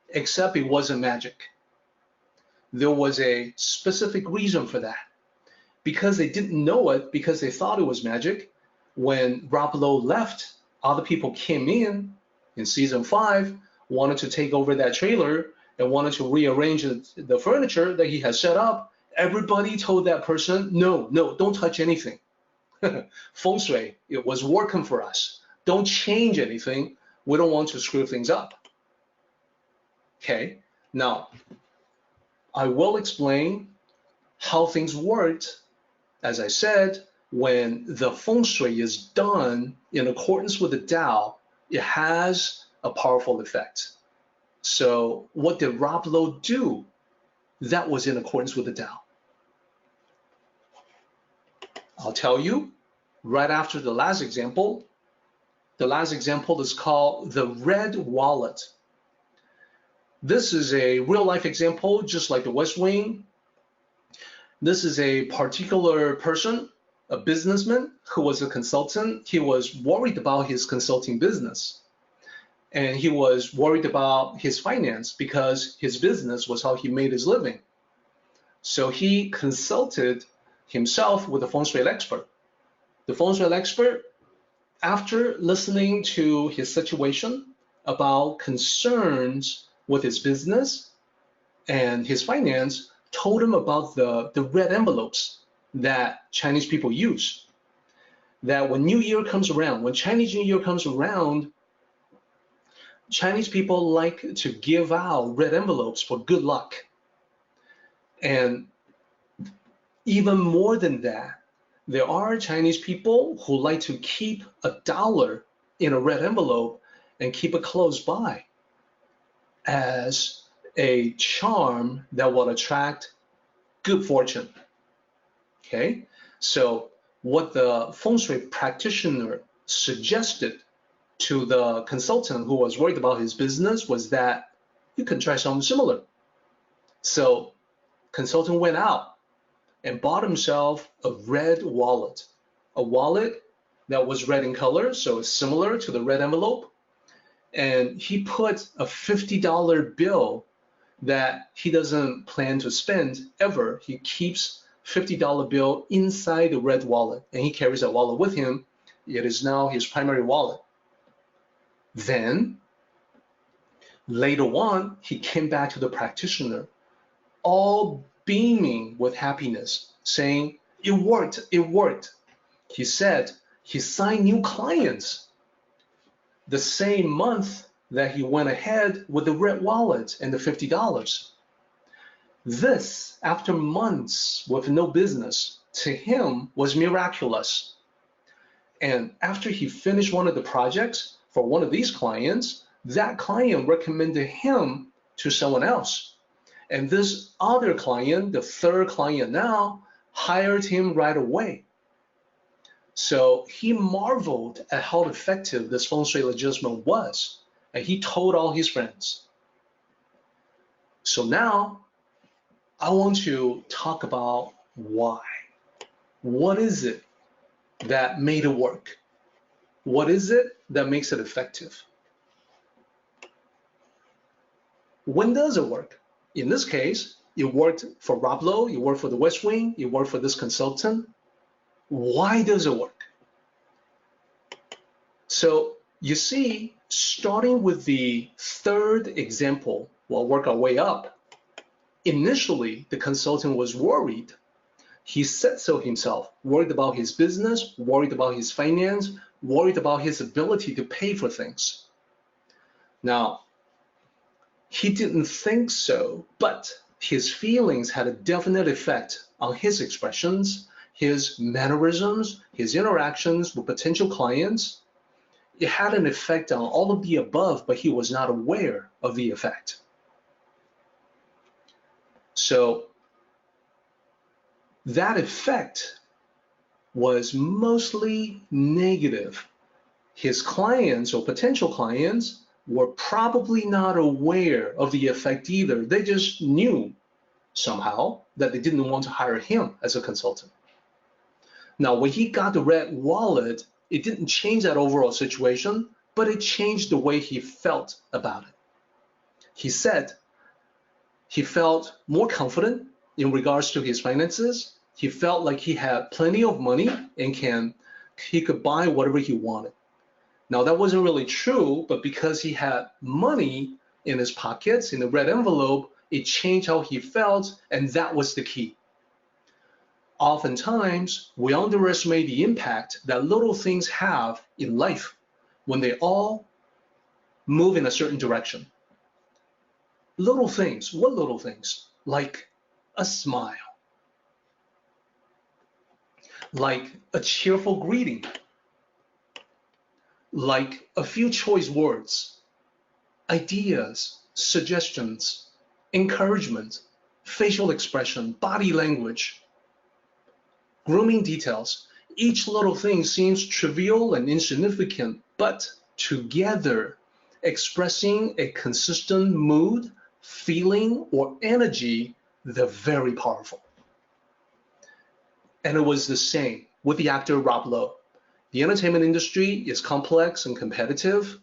except it wasn't magic. There was a specific reason for that. Because they didn't know it, because they thought it was magic, when Rob Lowe left, other people came in season 5, wanted to take over that trailer, and wanted to rearrange the furniture that he had set up. Everybody told that person, no, don't touch anything. Feng shui, it was working for us. Don't change anything. We don't want to screw things up. Okay, now I will explain how things worked. As I said, when the feng shui is done in accordance with the Tao, it has a powerful effect. So what did Rob Lowe do that was in accordance with the Tao? I'll tell you right after the last example. The last example is called the red wallet. This is a real life example, just like the West Wing. This is a particular person, a businessman who was a consultant. He was worried about his consulting business. And he was worried about his finance because his business was how he made his living. So he consulted himself with a feng shui expert. The feng shui expert, after listening to his situation about concerns with his business and his finance, told him about the red envelopes that Chinese people use. That when New Year comes around, when Chinese New Year comes around, Chinese people like to give out red envelopes for good luck. And even more than that, there are Chinese people who like to keep $1 in a red envelope and keep it close by as a charm that will attract good fortune. Okay, so what the feng shui practitioner suggested to the consultant who was worried about his business was that you can try something similar. So consultant went out and bought himself a red wallet, a wallet that was red in color, so it's similar to the red envelope. And he put a $50 bill that he doesn't plan to spend ever. He keeps $50 bill inside the red wallet, and he carries that wallet with him. It is now his primary wallet. Then, later on, he came back to the practitioner, all beaming with happiness, saying, "It worked, it worked." He said he signed new clients the same month that he went ahead with the red wallet and the $50. This, after months with no business, to him was miraculous. And after he finished one of the projects for one of these clients, that client recommended him to someone else. And this other client, the third client now, hired him right away. So he marveled at how effective this feng shui adjustment was, and he told all his friends. So now I want to talk about why. What is it that made it work? What is it that makes it effective? When does it work? In this case, it worked for Rob Lowe, it worked for the West Wing, it worked for this consultant. Why does it work? So you see, starting with the third example, we'll work our way up. Initially, the consultant was worried. He said so himself, worried about his business, worried about his finance, worried about his ability to pay for things. Now, he didn't think so, but his feelings had a definite effect on his expressions, his mannerisms, his interactions with potential clients. It had an effect on all of the above, but he was not aware of the effect. So that effect was mostly negative. His clients or potential clients were probably not aware of the effect either. They just knew somehow that they didn't want to hire him as a consultant. Now, when he got the red wallet, it didn't change that overall situation, but it changed the way he felt about it. He said he felt more confident in regards to his finances. He felt like he had plenty of money and he could buy whatever he wanted. Now, that wasn't really true, but because he had money in his pockets, in the red envelope, it changed how he felt, and that was the key. Oftentimes, we underestimate the impact that little things have in life when they all move in a certain direction. Little things, what little things? Like a smile, like a cheerful greeting, like a few choice words, ideas, suggestions, encouragement, facial expression, body language, grooming details. Each little thing seems trivial and insignificant, but together, expressing a consistent mood, feeling, or energy, they're very powerful. And it was the same with the actor Rob Lowe. The entertainment industry is complex and competitive,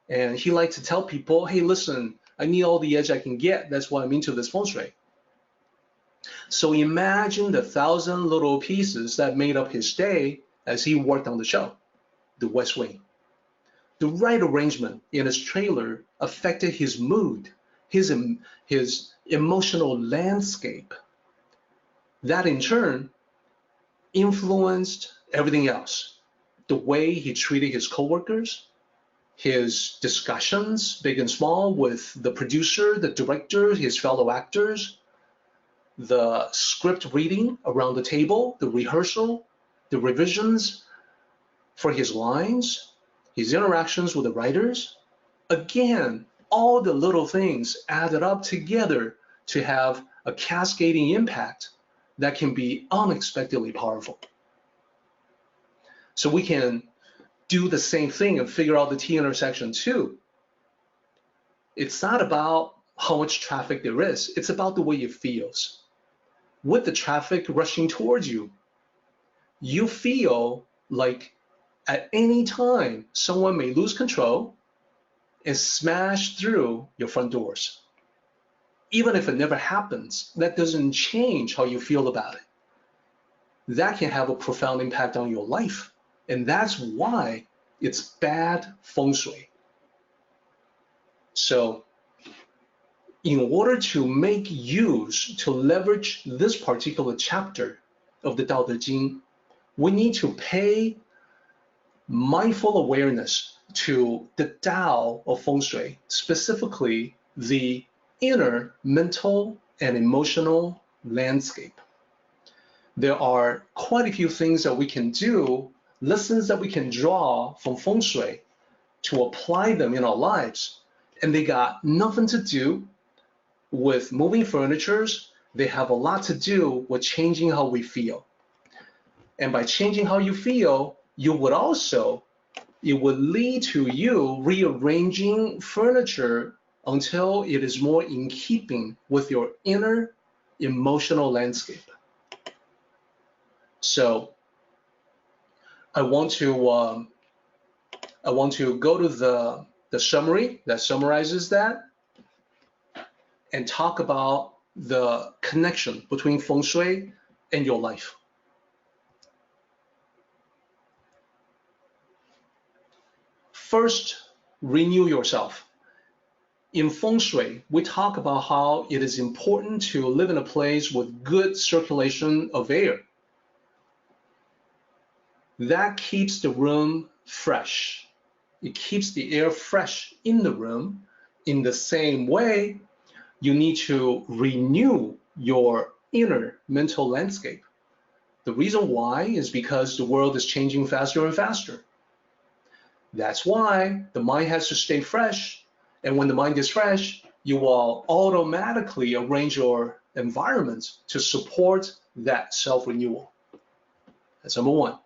and he liked to tell people, hey, listen, I need all the edge I can get. That's why I'm into this feng shui. So imagine the 1,000 little pieces that made up his day as he worked on the show, The West Wing. The right arrangement in his trailer affected his mood, his emotional landscape. That in turn influenced everything else. The way he treated his coworkers, his discussions, big and small, with the producer, the director, his fellow actors, the script reading around the table, the rehearsal, the revisions for his lines, his interactions with the writers. Again, all the little things added up together to have a cascading impact that can be unexpectedly powerful. So we can do the same thing and figure out the T intersection too. It's not about how much traffic there is, it's about the way it feels. With the traffic rushing towards you, you feel like at any time someone may lose control and smash through your front doors. Even if it never happens, that doesn't change how you feel about it. That can have a profound impact on your life. And that's why it's bad feng shui. So in order to make use, to leverage this particular chapter of the Tao Te Ching, we need to pay mindful awareness to the Tao of feng shui, specifically the inner mental and emotional landscape. There are quite a few things that we can do, lessons that we can draw from feng shui to apply them in our lives. And they got nothing to do with moving furnitures. They have a lot to do with changing how we feel. And by changing how you feel, it would lead to you rearranging furniture until it is more in keeping with your inner emotional landscape. So I want to go to the summary that summarizes that and talk about the connection between feng shui and your life. First, renew yourself. In feng shui, we talk about how it is important to live in a place with good circulation of air. That keeps the room fresh. It keeps the air fresh in the room. In the same way, you need to renew your inner mental landscape. The reason why is because the world is changing faster and faster. That's why the mind has to stay fresh. And when the mind is fresh, you will automatically arrange your environment to support that self-renewal. That's number one.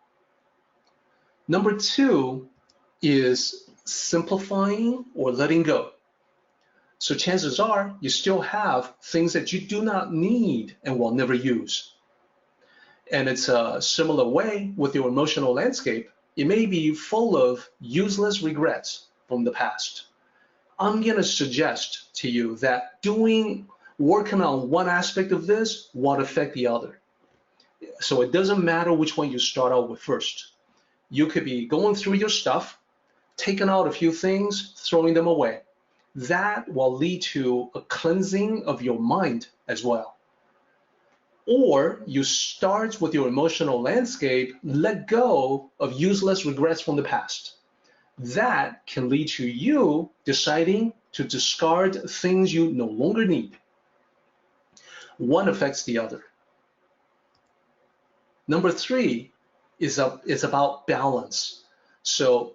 Number two is simplifying or letting go. So chances are you still have things that you do not need and will never use. And it's a similar way with your emotional landscape. It may be full of useless regrets from the past. I'm going to suggest to you that working on one aspect of this won't affect the other. So it doesn't matter which one you start out with first. You could be going through your stuff, taking out a few things, throwing them away. That will lead to a cleansing of your mind as well. Or you start with your emotional landscape, let go of useless regrets from the past. That can lead to you deciding to discard things you no longer need. One affects the other. Number three is about balance. So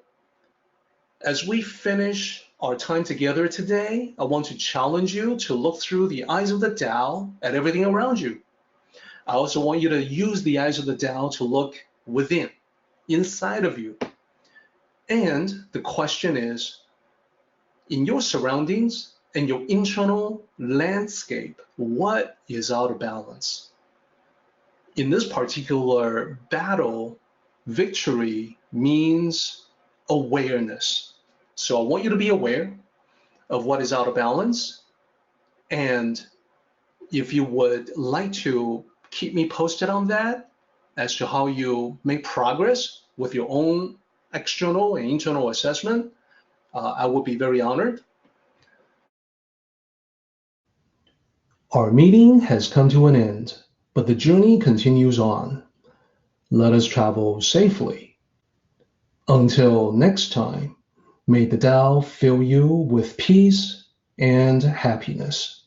as we finish our time together today, I want to challenge you to look through the eyes of the Tao at everything around you. I also want you to use the eyes of the Tao to look within, inside of you. And the question is, in your surroundings and your internal landscape, what is out of balance? In this particular battle, victory means awareness. So I want you to be aware of what is out of balance. And if you would like to keep me posted on that as to how you make progress with your own external and internal assessment, I would be very honored. Our meeting has come to an end, but the journey continues on. Let us travel safely. Until next time, may the Tao fill you with peace and happiness.